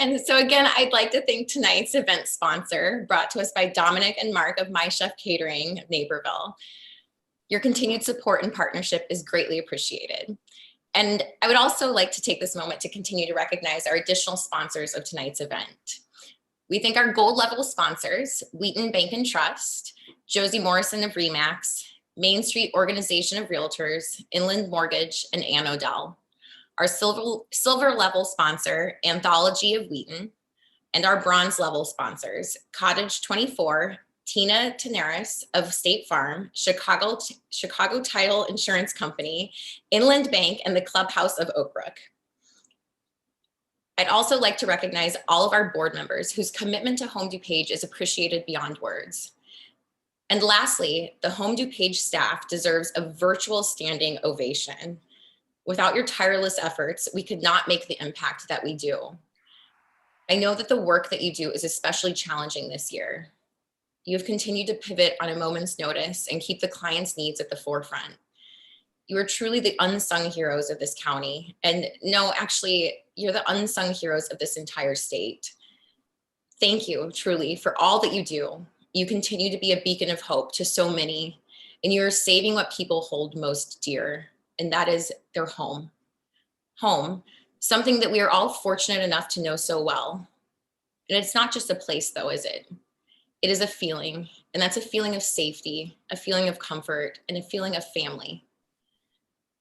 And so again, I'd like to thank tonight's event sponsor, brought to us by Dominic and Mark of My Chef Catering of Naperville. Your continued support and partnership is greatly appreciated. And I would also like to take this moment to continue to recognize our additional sponsors of tonight's event. We thank our gold level sponsors, Wheaton Bank and Trust, Josie Morrison of Remax, Main Street Organization of Realtors, Inland Mortgage, and Ann Odell. Our silver level sponsor, Anthology of Wheaton, and our bronze level sponsors, Cottage 24, Tina Tenaris of State Farm, Chicago Title Insurance Company, Inland Bank, and the Clubhouse of Oak Brook. I'd also like to recognize all of our board members whose commitment to Home DuPage is appreciated beyond words. And lastly, the Home DuPage staff deserves a virtual standing ovation. Without your tireless efforts, we could not make the impact that we do. I know that the work that you do is especially challenging this year. You have continued to pivot on a moment's notice and keep the client's needs at the forefront. You are truly the unsung heroes of this county. And no, actually, you're the unsung heroes of this entire state. Thank you, truly, for all that you do. You continue to be a beacon of hope to so many, and you are saving what people hold most dear, and that is their home. Home, something that we are all fortunate enough to know so well. And it's not just a place though, is it? It is a feeling, and that's a feeling of safety, a feeling of comfort, and a feeling of family.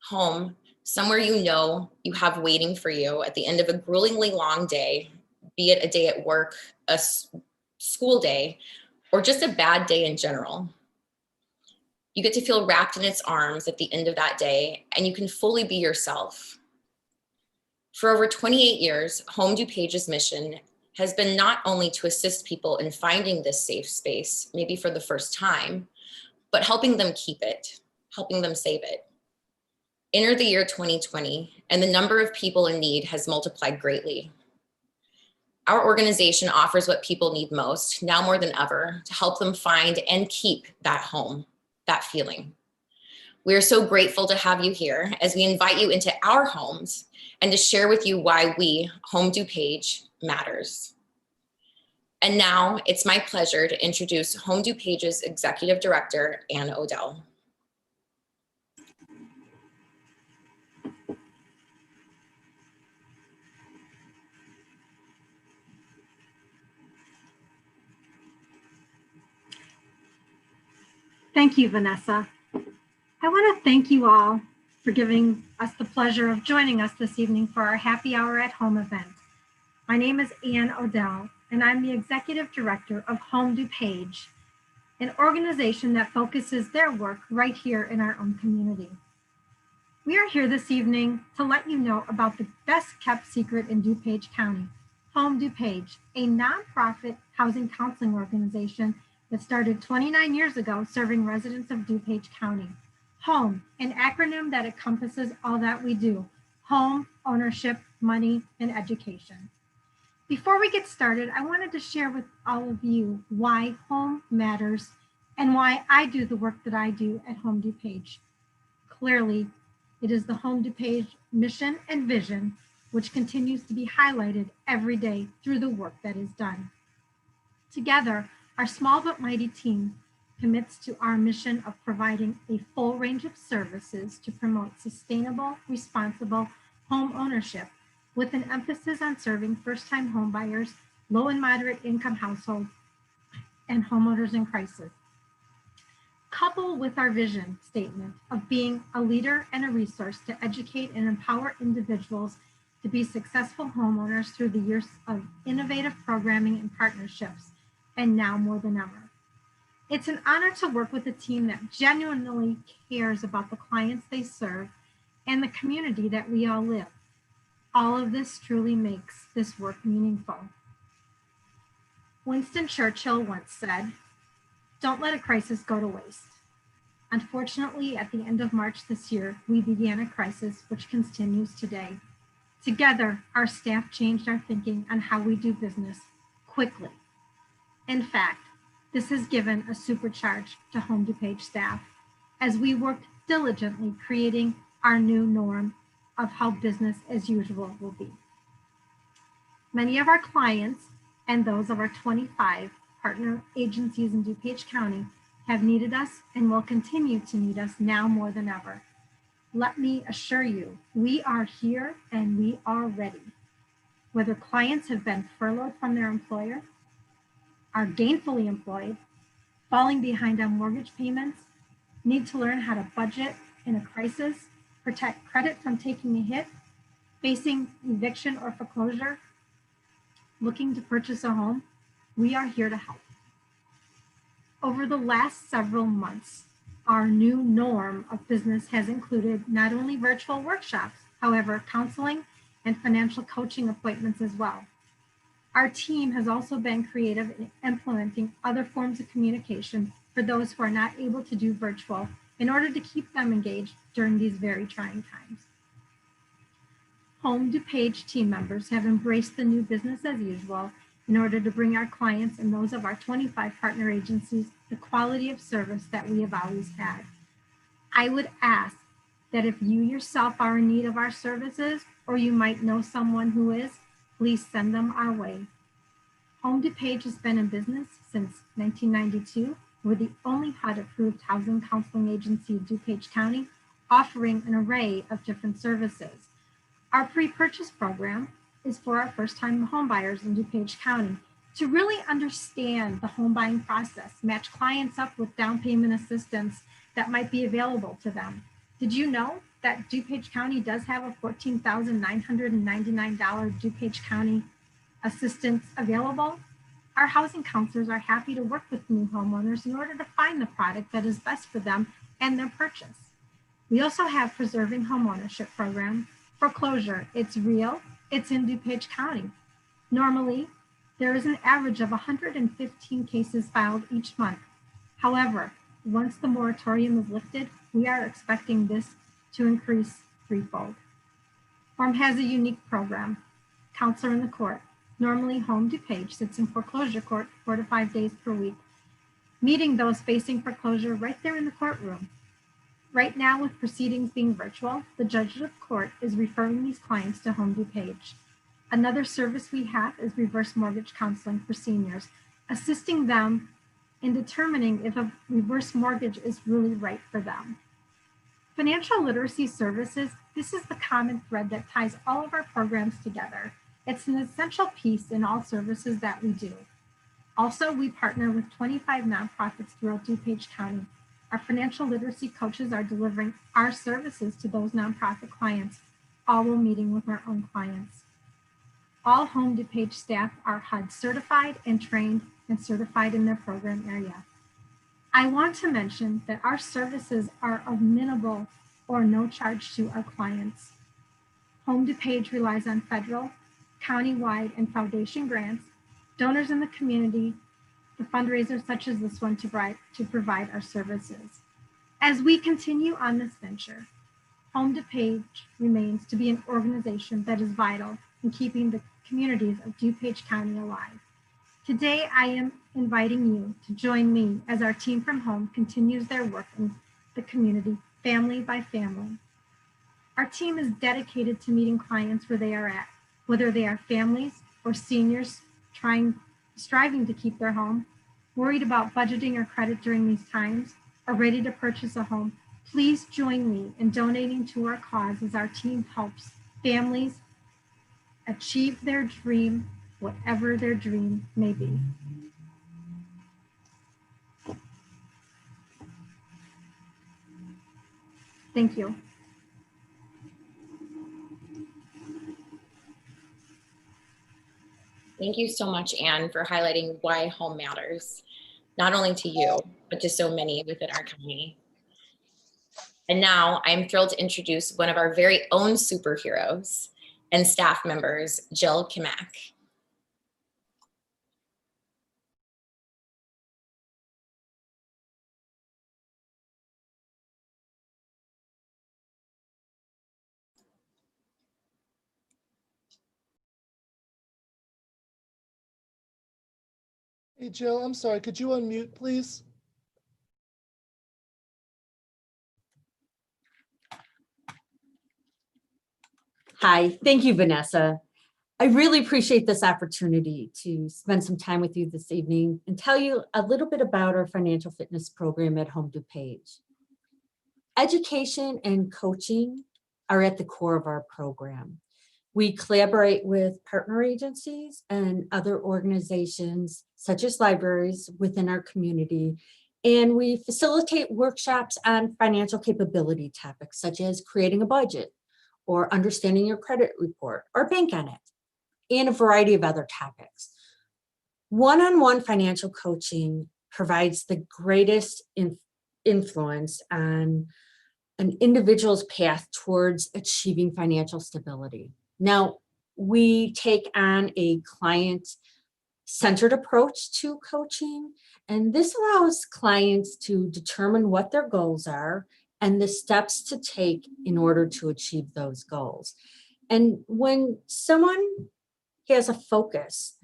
Home, somewhere you know you have waiting for you at the end of a gruelingly long day, be it a day at work, a school day, or just a bad day in general. You get to feel wrapped in its arms at the end of that day, and you can fully be yourself. For over 28 years, Home DuPage's mission has been not only to assist people in finding this safe space, maybe for the first time, but helping them keep it, helping them save it. Enter the year 2020, and the number of people in need has multiplied greatly. Our organization offers what people need most, now more than ever, to help them find and keep that home, that feeling. We are so grateful to have you here as we invite you into our homes and to share with you why we, Home DuPage, matters. And now it's my pleasure to introduce Home DuPage's Executive Director, Ann Odell.
Thank you, Vanessa. I want to thank you all for giving us the pleasure of joining us this evening for our Happy Hour at Home event. My name is Ann Odell, and I'm the Executive Director of Home DuPage, an organization that focuses their work right here in our own community. We are here this evening to let you know about the best kept secret in DuPage County, Home DuPage, a nonprofit housing counseling organization that started 29 years ago serving residents of DuPage County. Home, an acronym that encompasses all that we do: home, ownership, money, and education. Before we get started, I wanted to share with all of you why home matters and why I do the work that I do at Home DuPage. Clearly, it is the Home DuPage mission and vision which continues to be highlighted every day through the work that is done. Together, our small but mighty team commits to our mission of providing a full range of services to promote sustainable, responsible home ownership, with an emphasis on serving first-time home buyers, low and moderate income households, and homeowners in crisis. Coupled with our vision statement of being a leader and a resource to educate and empower individuals to be successful homeowners through the years of innovative programming and partnerships, and now more than ever. It's an honor to work with a team that genuinely cares about the clients they serve and the community that we all live. All of this truly makes this work meaningful. Winston Churchill once said, "Don't let a crisis go to waste." Unfortunately, at the end of March this year, we began a crisis which continues today. Together, our staff changed our thinking on how we do business quickly. In fact, this has given a supercharge to Home DuPage staff as we worked diligently creating our new norm of how business as usual will be. Many of our clients and those of our 25 partner agencies in DuPage County have needed us and will continue to need us now more than ever. Let me assure you, we are here and we are ready. Whether clients have been furloughed from their employer, are gainfully employed, falling behind on mortgage payments, need to learn how to budget in a crisis, protect credit from taking a hit, facing eviction or foreclosure, looking to purchase a home, we are here to help. Over the last several months, our new norm of business has included not only virtual workshops, however, counseling and financial coaching appointments as well. Our team has also been creative in implementing other forms of communication for those who are not able to do virtual in order to keep them engaged during these very trying times. Home DuPage team members have embraced the new business as usual in order to bring our clients and those of our 25 partner agencies the quality of service that we have always had. I would ask that if you yourself are in need of our services, or you might know someone who is, please send them our way. Home DuPage has been in business since 1992. We're the only HUD-approved housing counseling agency in DuPage County, offering an array of different services. Our pre-purchase program is for our first-time home buyers in DuPage County to really understand the home buying process, match clients up with down payment assistance that might be available to them. Did you know that DuPage County does have a $14,999 DuPage County assistance available? Our housing counselors are happy to work with new homeowners in order to find the product that is best for them and their purchase. We also have Preserving Homeownership Program. Foreclosure, it's real, it's in DuPage County. Normally, there is an average of 115 cases filed each month. However, once the moratorium is lifted, we are expecting this to increase threefold. Home has a unique program, Counselor in the Court. Normally, Home DuPage sits in foreclosure court 4 to 5 days per week, meeting those facing foreclosure right there in the courtroom. Right now, with proceedings being virtual, the judge of court is referring these clients to Home DuPage. Another service we have is reverse mortgage counseling for seniors, assisting them in determining if a reverse mortgage is really right for them. Financial literacy services, this is the common thread that ties all of our programs together. It's an essential piece in all services that we do. Also, we partner with 25 nonprofits throughout DuPage County. Our financial literacy coaches are delivering our services to those nonprofit clients, all while meeting with our own clients. All Home DuPage staff are HUD certified and trained and certified in their program area. I want to mention that our services are of minimal or no charge to our clients. Home DuPage relies on federal, countywide, and foundation grants, donors in the community, the fundraisers such as this one to provide our services. As we continue on this venture, Home DuPage remains to be an organization that is vital in keeping the communities of DuPage County alive. Today, I am inviting you to join me as our team from home continues their work in the community, family by family. Our team is dedicated to meeting clients where they are at, whether they are families or seniors striving to keep their home, worried about budgeting or credit during these times, or ready to purchase a home. Please join me in donating to our cause as our team helps families achieve their dream, whatever their dream may be. Thank you.
Thank you so much, Anne, for highlighting why home matters, not only to you, but to so many within our county. And now I'm thrilled to introduce one of our very own superheroes and staff members, Jill Kimack.
Hey, Jill, I'm sorry, could you unmute, please?
Hi, thank you, Vanessa. I really appreciate this opportunity to spend some time with you this evening and tell you a little bit about our financial fitness program at Home DuPage. Education and coaching are at the core of our program. We collaborate with partner agencies and other organizations, such as libraries within our community, and we facilitate workshops on financial capability topics, such as creating a budget, or understanding your credit report, or bank on it, and a variety of other topics. One-on-one financial coaching provides the greatest influence on an individual's path towards achieving financial stability. Now, we take on a client-centered approach to coaching, and this allows clients to determine what their goals are and the steps to take in order to achieve those goals. And when someone has a focus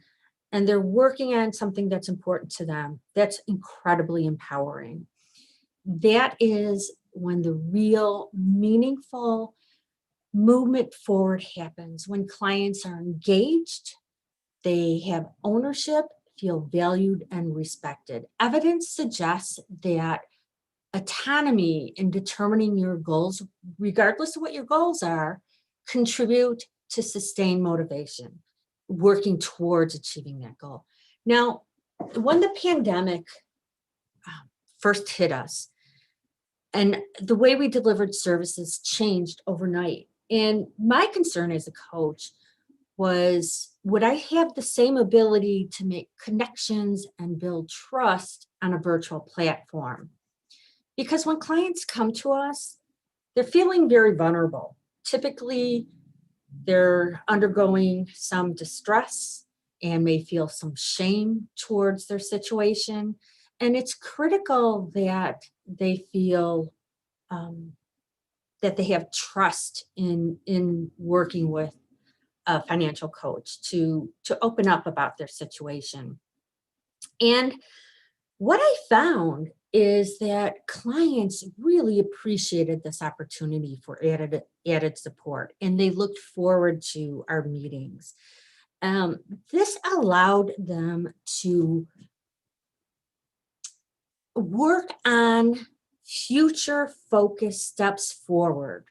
and they're working on something that's important to them, that's incredibly empowering. That is when the real meaningful movement forward happens, when clients are engaged, they have ownership, feel valued and respected. Evidence suggests that autonomy in determining your goals, regardless of what your goals are, contribute to sustained motivation, working towards achieving that goal. Now, when the pandemic first hit us, and the way we delivered services changed overnight. And my concern as a coach was, would I have the same ability to make connections and build trust on a virtual platform? Because when clients come to us, they're feeling very vulnerable. Typically, they're undergoing some distress and may feel some shame towards their situation. And it's critical that they feel that they have trust in working with a financial coach to open up about their situation. And what I found is that clients really appreciated this opportunity for added support, and they looked forward to our meetings. This allowed them to work on future focused steps forward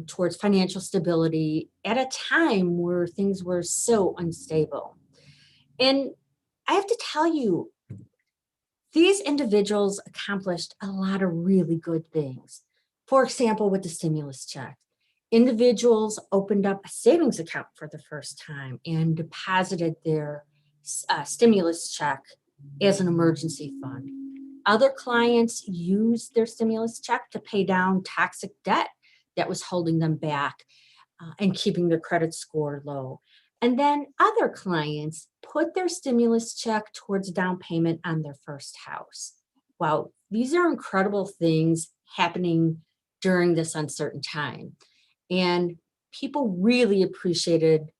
towards financial stability at a time where things were so unstable. And I have to tell you, these individuals accomplished a lot of really good things. For example, with the stimulus check, individuals opened up a savings account for the first time and deposited their stimulus check as an emergency fund. Other clients used their stimulus check to pay down toxic debt that was holding them back and keeping their credit score low. And then other clients put their stimulus check towards down payment on their first house. Wow, these are incredible things happening during this uncertain time. And people really appreciated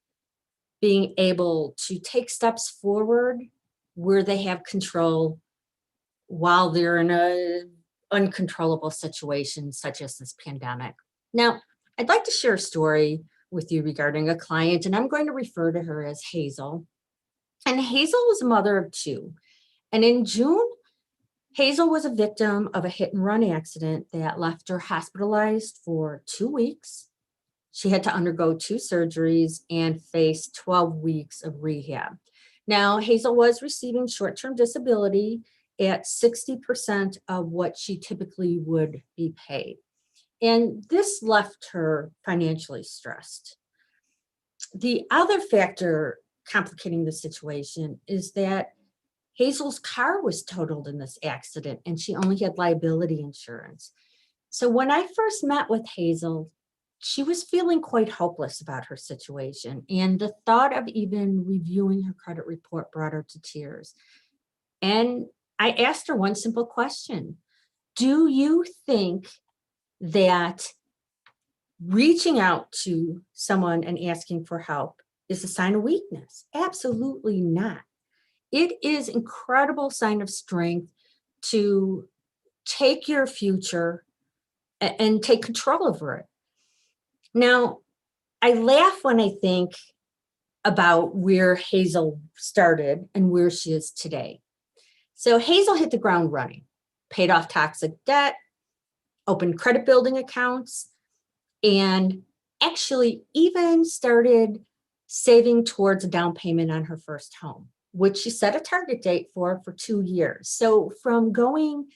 being able to take steps forward where they have control while they're in an uncontrollable situation such as this pandemic. Now, I'd like to share a story with you regarding a client, and I'm going to refer to her as Hazel. And Hazel was a mother of two. And in June, Hazel was a victim of a hit and run accident that left her hospitalized for 2 weeks. She had to undergo 2 surgeries and face 12 weeks of rehab. Now, Hazel was receiving short-term disability at 60% of what she typically would be paid. And this left her financially stressed. The other factor complicating the situation is that Hazel's car was totaled in this accident and she only had liability insurance. So when I first met with Hazel, she was feeling quite hopeless about her situation. And the thought of even reviewing her credit report brought her to tears. And I asked her one simple question. Do you think that reaching out to someone and asking for help is a sign of weakness? Absolutely not. It is an incredible sign of strength to take your future and take control over it. Now, I laugh when I think about where Hazel started and where she is today. So Hazel hit the ground running, paid off toxic debt, opened credit building accounts, and actually even started saving towards a down payment on her first home, which she set a target date for 2 years. So from going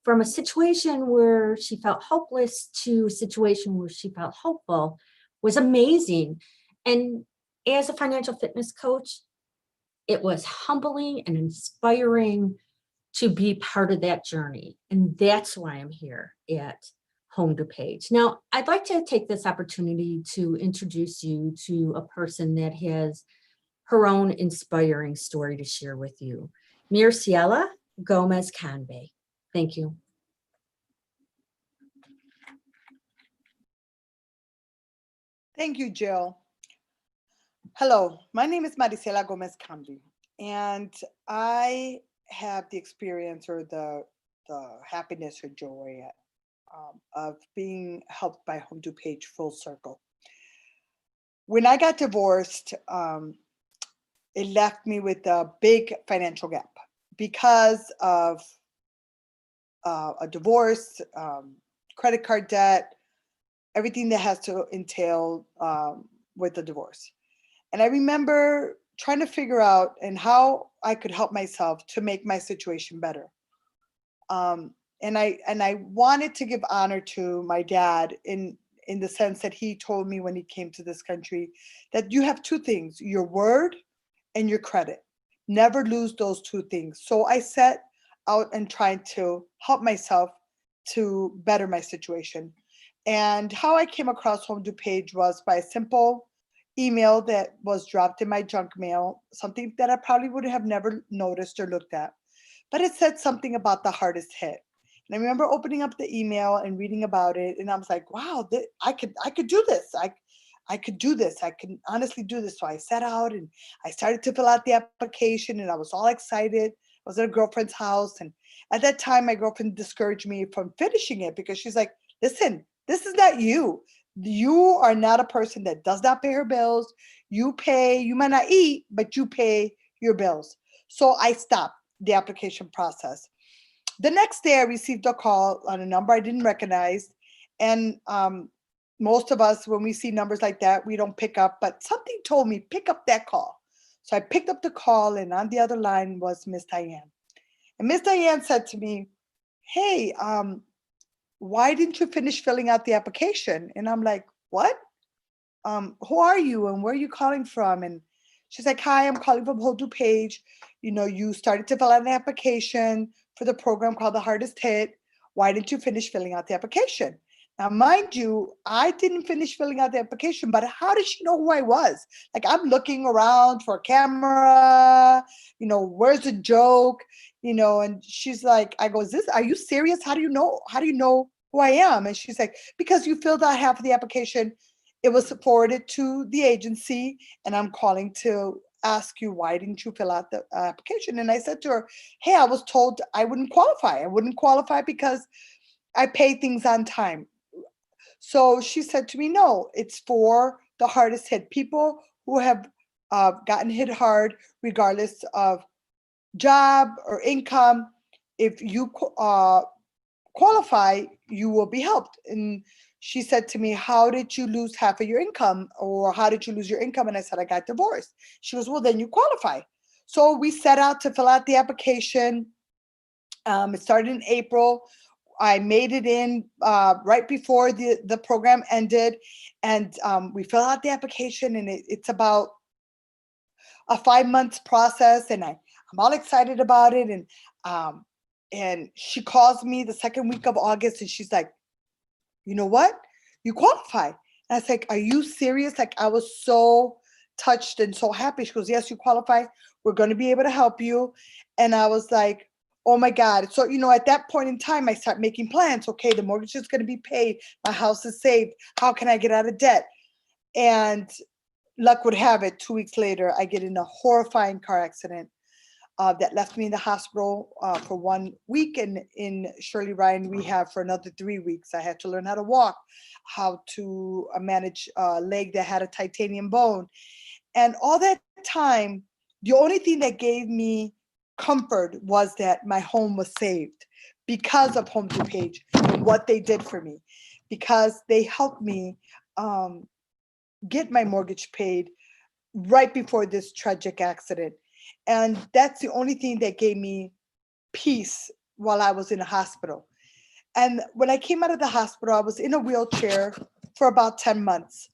from a situation where she felt hopeless to a situation where she felt hopeful was amazing. And as a financial fitness coach, it was humbling and inspiring to be part of that journey. And that's why I'm here at Home DuPage. Now, I'd like to take this opportunity to introduce you to a person that has her own inspiring story to share with you. Mirciela Gomez Canbe. Thank you.
Thank you, Jill. Hello, my name is Maricela Gomez Cambi, and I have the experience or the happiness or joy of being helped by Home DuPage full circle. When I got divorced, it left me with a big financial gap because of a divorce, credit card debt, everything that has to entail with the divorce. And I remember trying to figure out and how I could help myself to make my situation better. And I wanted to give honor to my dad in the sense that he told me when he came to this country that you have two things, your word and your credit. Never lose those two things. So I set out and tried to help myself to better my situation. And how I came across Home DuPage was by a simple email that was dropped in my junk mail, something that I probably would have never noticed or looked at. But it said something about the hardest hit. And I remember opening up the email and reading about it, and I was like, wow, I could do this. I could do this. I can honestly do this. So I set out and I started to fill out the application, and I was all excited. I was at a girlfriend's house, and at that time, my girlfriend discouraged me from finishing it because she's like, listen, this is not you. You are not a person that does not pay her bills. You pay, you might not eat, but you pay your bills. So I stopped the application process. The next day I received a call on a number I didn't recognize. And most of us, when we see numbers like that, we don't pick up, but something told me, pick up that call. So I picked up the call, and on the other line was Miss Diane. And Miss Diane said to me, hey, why didn't you finish filling out the application? And I'm like, what? Who are you and where are you calling from? And she's like, hi, I'm calling from Home DuPage. You know, you started to fill out an application for the program called The Hardest Hit. Why didn't you finish filling out the application? Now, mind you, I didn't finish filling out the application, but how did she know who I was? Like, I'm looking around for a camera, you know, where's the joke? You know, and she's like, I go, are you serious? How do you know who I am? And she's like, because you filled out half of the application, it was forwarded to the agency, and I'm calling to ask you, why didn't you fill out the application? And I said to her, hey, I was told I wouldn't qualify. I wouldn't qualify because I pay things on time. So she said to me, no, it's for the hardest hit people who have gotten hit hard, regardless of job or income. If you qualify, you will be helped. And she said to me, how did you lose half of your income? Or how did you lose your income? And I said, I got divorced. She goes, well, then you qualify. So we set out to fill out the application. It started in April. I made it in right before the program ended. And we fill out the application, and it's about a 5 months process. And I'm all excited about it. And she calls me the second week of August, and she's like, you know what? You qualify. And I was like, are you serious? Like, I was so touched and so happy. She goes, yes, you qualify. We're going to be able to help you. And I was like, oh my God. So, you know, at that point in time, I start making plans. Okay, the mortgage is going to be paid. My house is saved. How can I get out of debt? And luck would have it, 2 weeks later, I get in a horrifying car accident that left me in the hospital for 1 week, and in Shirley Ryan rehab for another 3 weeks. I had to learn how to walk, how to manage a leg that had a titanium bone. And all that time, the only thing that gave me comfort was that my home was saved because of Home DuPage and what they did for me, because they helped me get my mortgage paid right before this tragic accident. And that's the only thing that gave me peace while I was in the hospital. And when I came out of the hospital, I was in a wheelchair for about 10 months.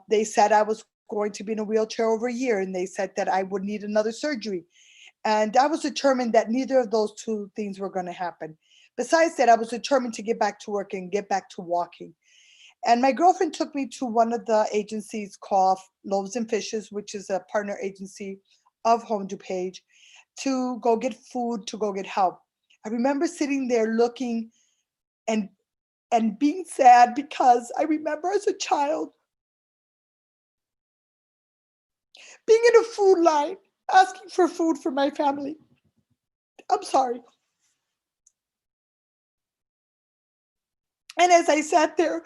They said I was going to be in a wheelchair over a year, and they said that I would need another surgery. And I was determined that neither of those two things were going to happen. Besides that, I was determined to get back to work and get back to walking. And my girlfriend took me to one of the agencies called Loaves and Fishes, which is a partner agency of Home DuPage, to go get food, to go get help. I remember sitting there looking and being sad, because I remember as a child being in a food line asking for food for my family. I'm sorry. And as I sat there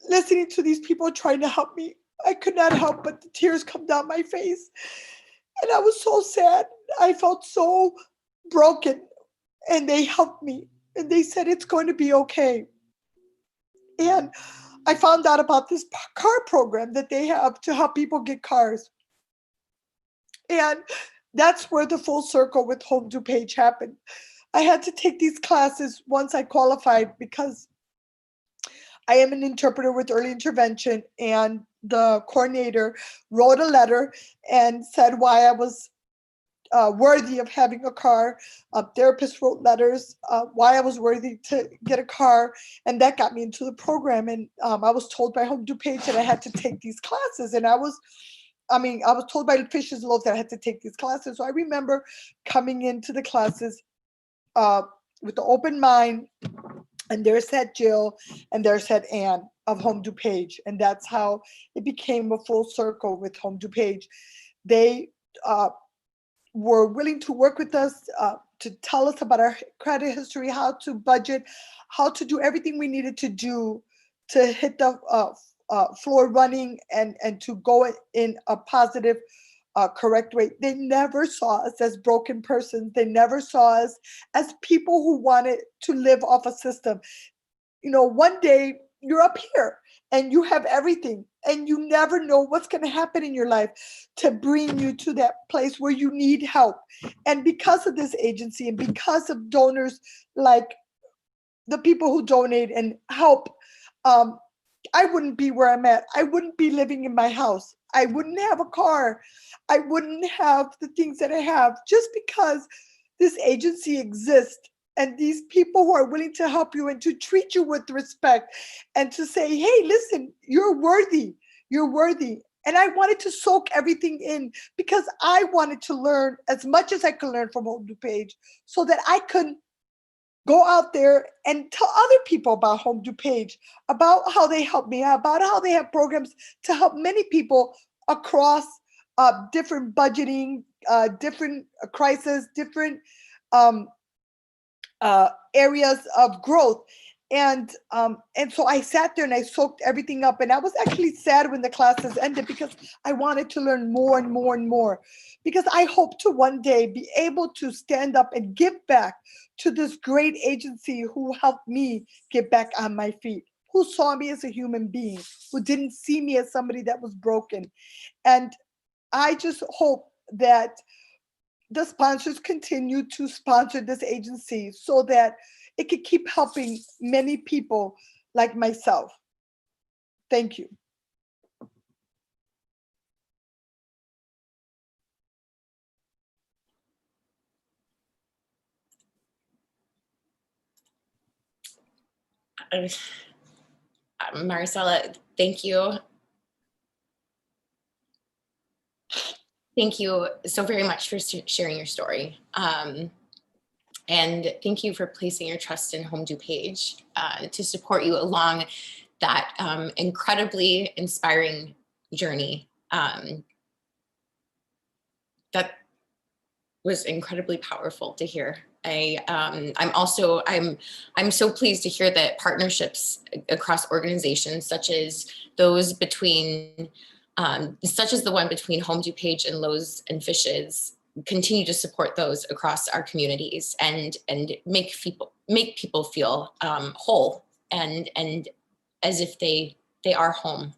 listening to these people trying to help me, I could not help but the tears come down my face. And I was so sad. I felt so broken. And they helped me. And they said, it's going to be okay. And I found out about this car program that they have to help people get cars. And that's where the full circle with Home DuPage happened. I had to take these classes once I qualified, because I am an interpreter with early intervention, and the coordinator wrote a letter and said why I was worthy of having a car. Therapists wrote letters why I was worthy to get a car, and that got me into the program. And I was told by Home DuPage that I had to take these classes, and I was told by Fishes Loaves that I had to take these classes. So I remember coming into the classes with the open mind, and there sat Jill, and there sat Anne of Home DuPage, and that's how it became a full circle with Home DuPage. They were willing to work with us to tell us about our credit history, how to budget, how to do everything we needed to do to hit the floor running and to go in a positive, correct way. They never saw us as broken persons. They never saw us as people who wanted to live off a system. You know, one day you're up here and you have everything, and you never know what's going to happen in your life to bring you to that place where you need help. And because of this agency, and because of donors like the people who donate and help, I wouldn't be where I'm at. I wouldn't be living in my house. I wouldn't have a car. I wouldn't have the things that I have, just because this agency exists. And these people who are willing to help you and to treat you with respect and to say, hey, listen, you're worthy. You're worthy. And I wanted to soak everything in, because I wanted to learn as much as I could learn from Home DuPage, so that I could go out there and tell other people about Home DuPage, about how they help me, about how they have programs to help many people across different budgeting, different crises, different areas of growth. And so I sat there and I soaked everything up. And I was actually sad when the classes ended, because I wanted to learn more and more and more, because I hope to one day be able to stand up and give back to this great agency who helped me get back on my feet, who saw me as a human being, who didn't see me as somebody that was broken. And I just hope that the sponsors continue to sponsor this agency so that it could keep helping many people like myself. Thank you.
Maricela, thank you. Thank you so very much for sharing your story. And thank you for placing your trust in Home DuPage to support you along that incredibly inspiring journey. That was incredibly powerful to hear. I'm so pleased to hear that partnerships across organizations, such as those between such as the one between Home DuPage and Loaves and Fishes, continue to support those across our communities and make people feel whole and as if they are home.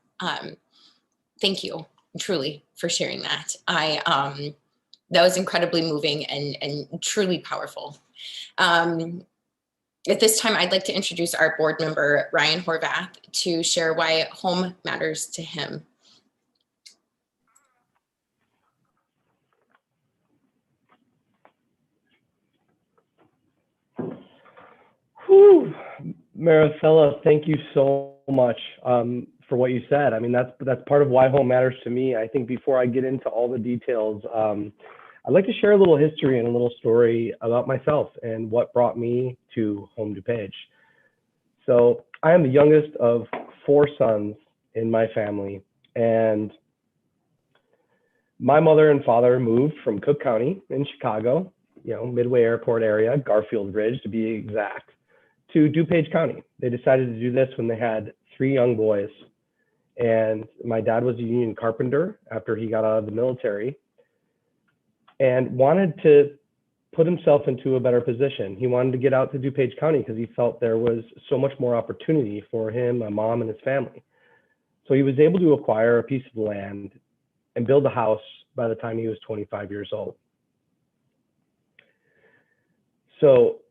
Thank you truly for sharing that. That was incredibly moving and truly powerful. At this time, I'd like to introduce our board member, Ryan Horvath, to share why home matters to him.
Whew. Maricela, thank you so much for what you said. I mean, that's part of why home matters to me. I think before I get into all the details, I'd like to share a little history and a little story about myself and what brought me to Home DuPage. So I am the youngest of 4 sons in my family, and my mother and father moved from Cook County in Chicago, Midway Airport area, Garfield Ridge to be exact, to DuPage County. They decided to do this when they had 3 young boys. And my dad was a union carpenter after he got out of the military and wanted to put himself into a better position. He wanted to get out to DuPage County because he felt there was so much more opportunity for him, my mom, and his family. So he was able to acquire a piece of land and build a house by the time he was 25 years old. So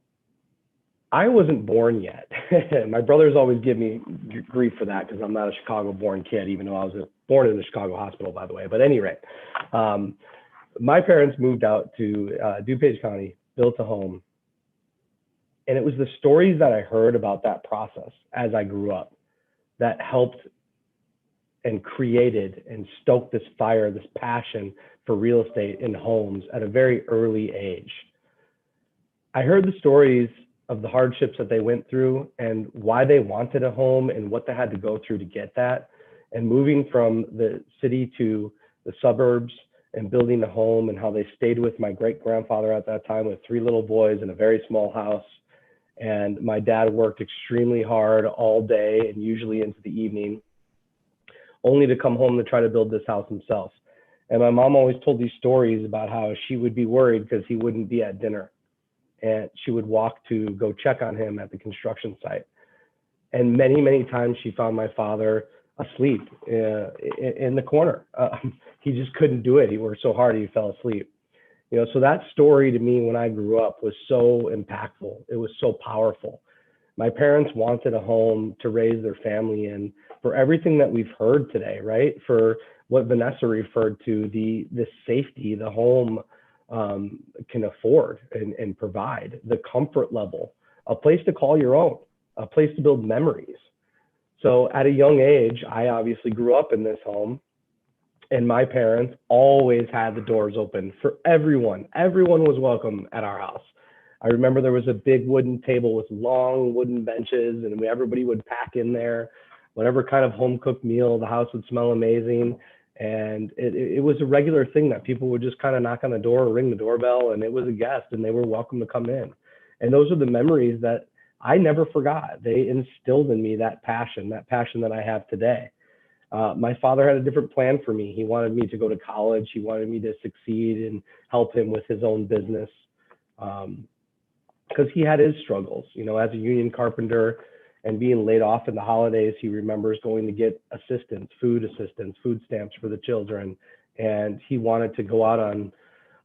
I wasn't born yet. My brothers always give me grief for that because I'm not a Chicago-born kid, even though I was born in the Chicago hospital, by the way. But at any rate, my parents moved out to DuPage County, built a home. And it was the stories that I heard about that process as I grew up that helped and created and stoked this fire, this passion for real estate and homes at a very early age. I heard the stories of the hardships that they went through and why they wanted a home and what they had to go through to get that. And moving from the city to the suburbs and building a home, and how they stayed with my great-grandfather at that time with 3 little boys in a very small house. And my dad worked extremely hard all day and usually into the evening, only to come home to try to build this house himself. And my mom always told these stories about how she would be worried because he wouldn't be at dinner. And she would walk to go check on him at the construction site. And many, many times she found my father asleep in the corner. He just couldn't do it. He worked so hard, he fell asleep. So that story to me when I grew up was so impactful. It was so powerful. My parents wanted a home to raise their family in for everything that we've heard today, right? For what Vanessa referred to, the safety the home can afford and provide, the comfort level, a place to call your own, a place to build memories. So at a young age, I obviously grew up in this home, and my parents always had the doors open for everyone. Everyone was welcome at our house. I remember there was a big wooden table with long wooden benches, and everybody would pack in there, whatever kind of home cooked meal. The house would smell amazing. And it was a regular thing that people would just kind of knock on the door or ring the doorbell, and it was a guest and they were welcome to come in. And those are the memories that I never forgot. They instilled in me that passion that I have today. My father had a different plan for me. He wanted me to go to college. He wanted me to succeed and help him with his own business because he had his struggles, as a union carpenter. And being laid off in the holidays, he remembers going to get assistance, food stamps for the children. And he wanted to go out on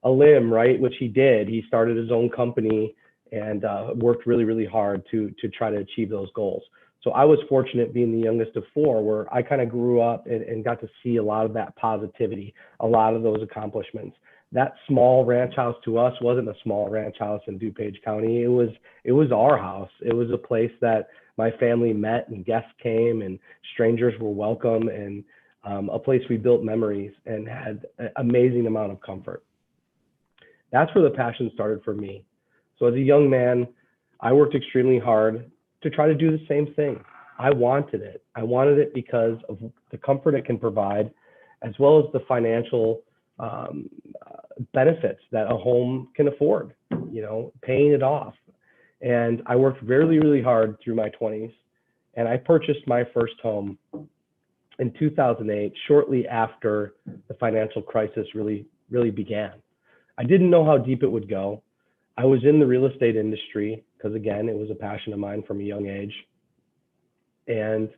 a limb, right? Which he did. He started his own company and worked really, really hard to try to achieve those goals. So I was fortunate being the youngest of 4, where I kind of grew up and got to see a lot of that positivity, a lot of those accomplishments. That small ranch house to us wasn't a small ranch house in DuPage County. It was our house. It was a place that my family met and guests came and strangers were welcome, and a place we built memories and had an amazing amount of comfort. That's where the passion started for me. So as a young man, I worked extremely hard to try to do the same thing. I wanted it. I wanted it because of the comfort it can provide, as well as the financial benefits that a home can afford, paying it off. And I worked really, really hard through my 20s, and I purchased my first home in 2008, shortly after the financial crisis really began. I didn't know how deep it would go. I was in the real estate industry because, again, it was a passion of mine from a young age. And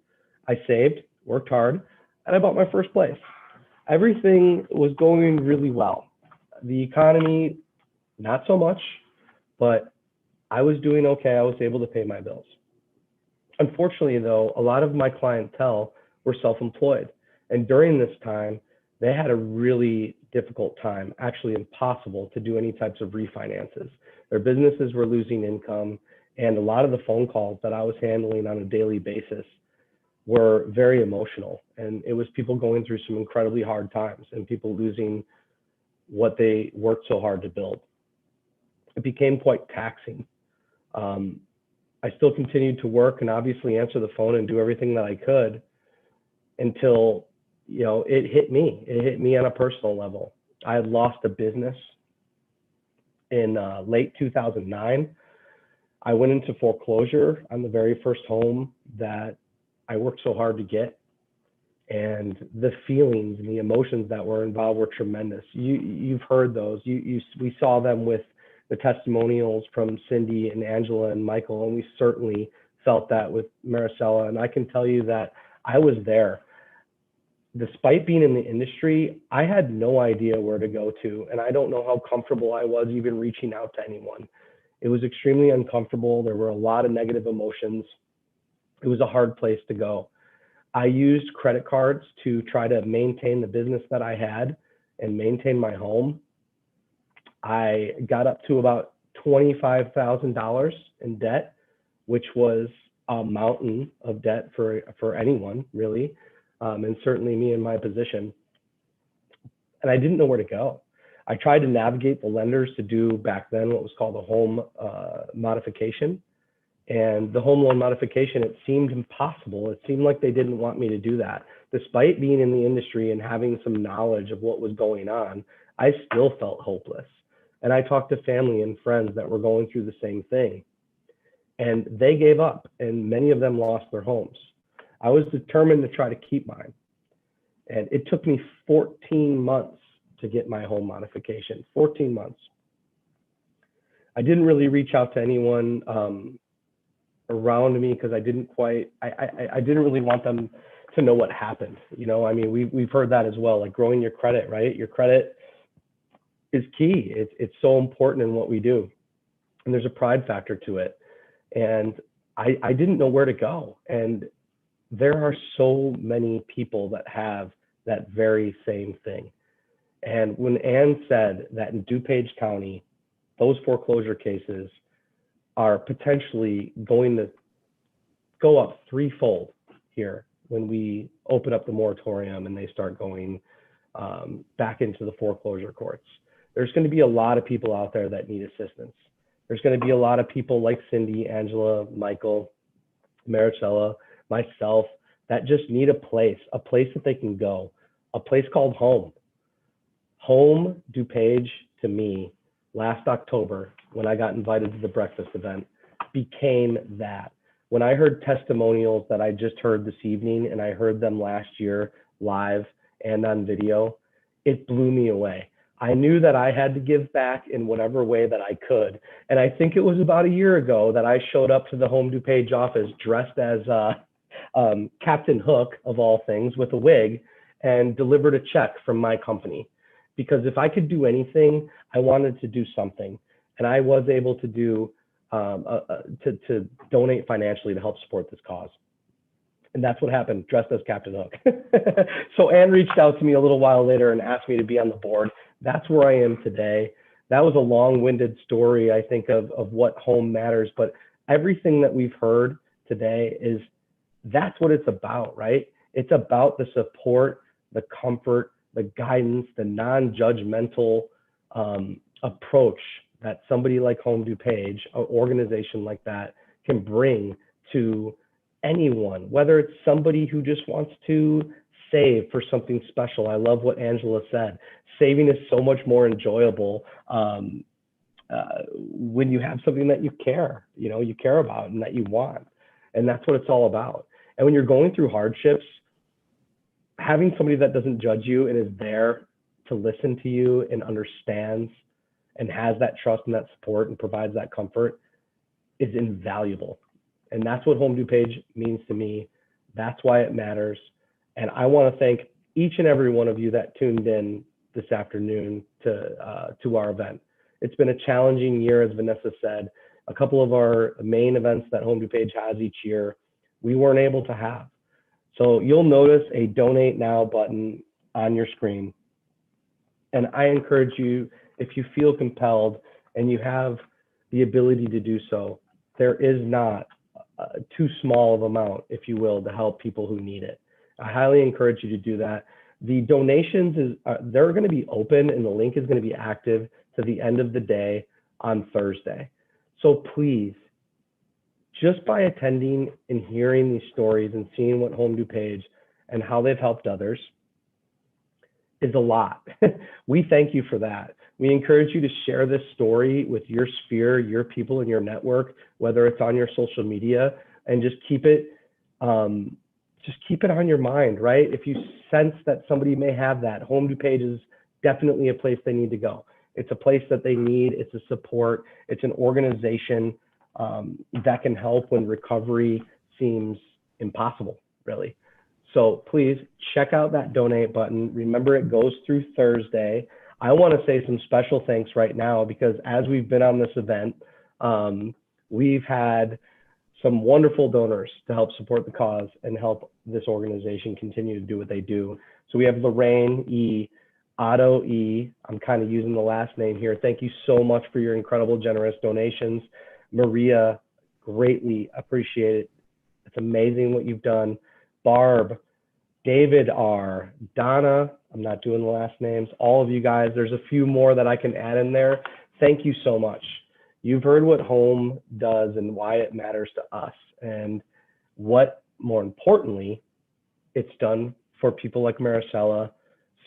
I saved, worked hard, and I bought my first place. Everything was going really well. The economy, not so much, but I was doing okay. I was able to pay my bills. Unfortunately, though, a lot of my clientele were self-employed. And during this time, they had a really difficult time, actually impossible to do any types of refinances. Their businesses were losing income, and a lot of the phone calls that I was handling on a daily basis were very emotional. And it was people going through some incredibly hard times and people losing what they worked so hard to build. It became quite taxing. I still continued to work and obviously answer the phone and do everything that I could until, you know, it hit me. It hit me on a personal level. I had lost a business in late 2009. I went into foreclosure on the very first home that I worked so hard to get. And the feelings and the emotions that were involved were tremendous. You've heard those. We saw them with the testimonials from Cindy and Angela and Michael, and we certainly felt that with Maricela. And I can tell you that I was there. Despite being in the industry, I had no idea where to go to, and I don't know how comfortable I was even reaching out to anyone. It was extremely uncomfortable. There were a lot of negative emotions. It was a hard place to go. I used credit cards to try to maintain the business that I had and maintain my home. I got up to about $25,000 in debt, which was a mountain of debt for anyone, really, and certainly me in my position. And I didn't know where to go. I tried to navigate the lenders to do back then what was called a home modification. And the home loan modification, it seemed impossible. It seemed like they didn't want me to do that. Despite being in the industry and having some knowledge of what was going on, I still felt hopeless. And I talked to family and friends that were going through the same thing. And they gave up, and many of them lost their homes. I was determined to try to keep mine. And it took me 14 months to get my home modification, 14 months. I didn't really reach out to anyone around me because I didn't really want them to know what happened. You know, I mean, we've heard that as well, like growing your credit, right? Your credit is key. It's so important in what we do. And there's a pride factor to it. And I didn't know where to go. And there are so many people that have that very same thing. And when Ann said that in DuPage County, those foreclosure cases are potentially going to go up threefold here when we open up the moratorium and they start going back into the foreclosure courts. There's going to be a lot of people out there that need assistance. There's going to be a lot of people like Cindy, Angela, Michael, Maricela, myself, that just need a place that they can go, a place called home. Home DuPage to me last October, when I got invited to the breakfast event, became that. When I heard testimonials that I just heard this evening, and I heard them last year live and on video, it blew me away. I knew that I had to give back in whatever way that I could. And I think it was about a year ago that I showed up to the Home DuPage office dressed as Captain Hook, of all things, with a wig, and delivered a check from my company. Because if I could do anything, I wanted to do something. And I was able to do to donate financially to help support this cause. And that's what happened, dressed as Captain Hook. So Ann reached out to me a little while later and asked me to be on the board. That's where I am today. That was a long-winded story, I think, of what home matters. But everything that we've heard today is, that's what it's about, right? It's about the support, the comfort, the guidance, the non-judgmental approach that somebody like Home DuPage, an organization like that, can bring to anyone, whether it's somebody who just wants to save for something special. I love what Angela said. Saving is so much more enjoyable when you have something that you care about and that you want. And that's what it's all about. And when you're going through hardships, having somebody that doesn't judge you and is there to listen to you and understands and has that trust and that support and provides that comfort is invaluable. And that's what Home DuPage means to me. That's why it matters. And I want to thank each and every one of you that tuned in this afternoon to our event. It's been a challenging year, as Vanessa said. A couple of our main events that Home DuPage has each year, we weren't able to have. So you'll notice a donate now button on your screen. And I encourage you, if you feel compelled and you have the ability to do so, there is not too small of amount, if you will, to help people who need it. I highly encourage you to do that. The donations, they're going to be open and the link is going to be active to the end of the day on Thursday. So please, just by attending and hearing these stories and seeing what Home DuPage and how they've helped others is a lot. We thank you for that. We encourage you to share this story with your sphere, your people in your network, whether it's on your social media, and just keep it on your mind, right? If you sense that somebody may have that, Home DuPage is definitely a place they need to go. It's a place that they need. It's a support. It's an organization that can help when recovery seems impossible, really. So please check out that donate button. Remember, it goes through Thursday. I want to say some special thanks right now because as we've been on this event, we've had some wonderful donors to help support the cause and help this organization continue to do what they do. So we have Lorraine E., Otto E., I'm kind of using the last name here. Thank you so much for your incredible, generous donations. Maria, greatly appreciate it. It's amazing what you've done. Barb, David R., Donna, I'm not doing the last names, all of you guys. There's a few more that I can add in there. Thank you so much. You've heard what Home does and why it matters to us and what, more importantly, it's done for people like Maricela,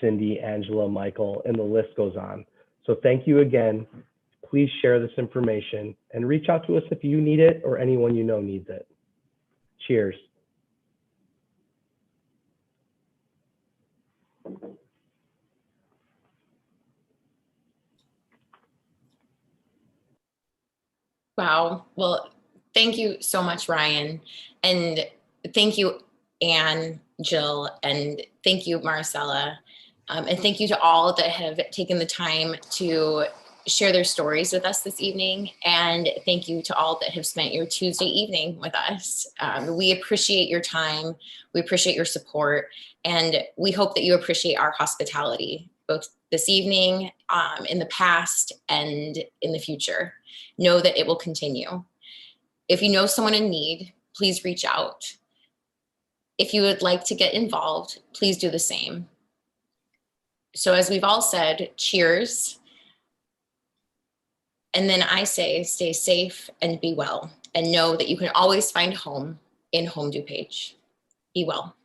Cindy, Angela, Michael, and the list goes on. So thank you again. Please share this information and reach out to us if you need it or anyone you know needs it. Cheers.
Wow. Well, thank you so much, Ryan. And thank you, Anne, Jill, and thank you, Maricela. And thank you to all that have taken the time to share their stories with us this evening. And thank you to all that have spent your Tuesday evening with us. We appreciate your time. We appreciate your support. And we hope that you appreciate our hospitality, both this evening, in the past, and in the future. Know that it will continue. If you know someone in need, please reach out. If you would like to get involved, please do the same. So as we've all said, cheers. And then I say, stay safe and be well, and know that you can always find home in Home DuPage. Be well.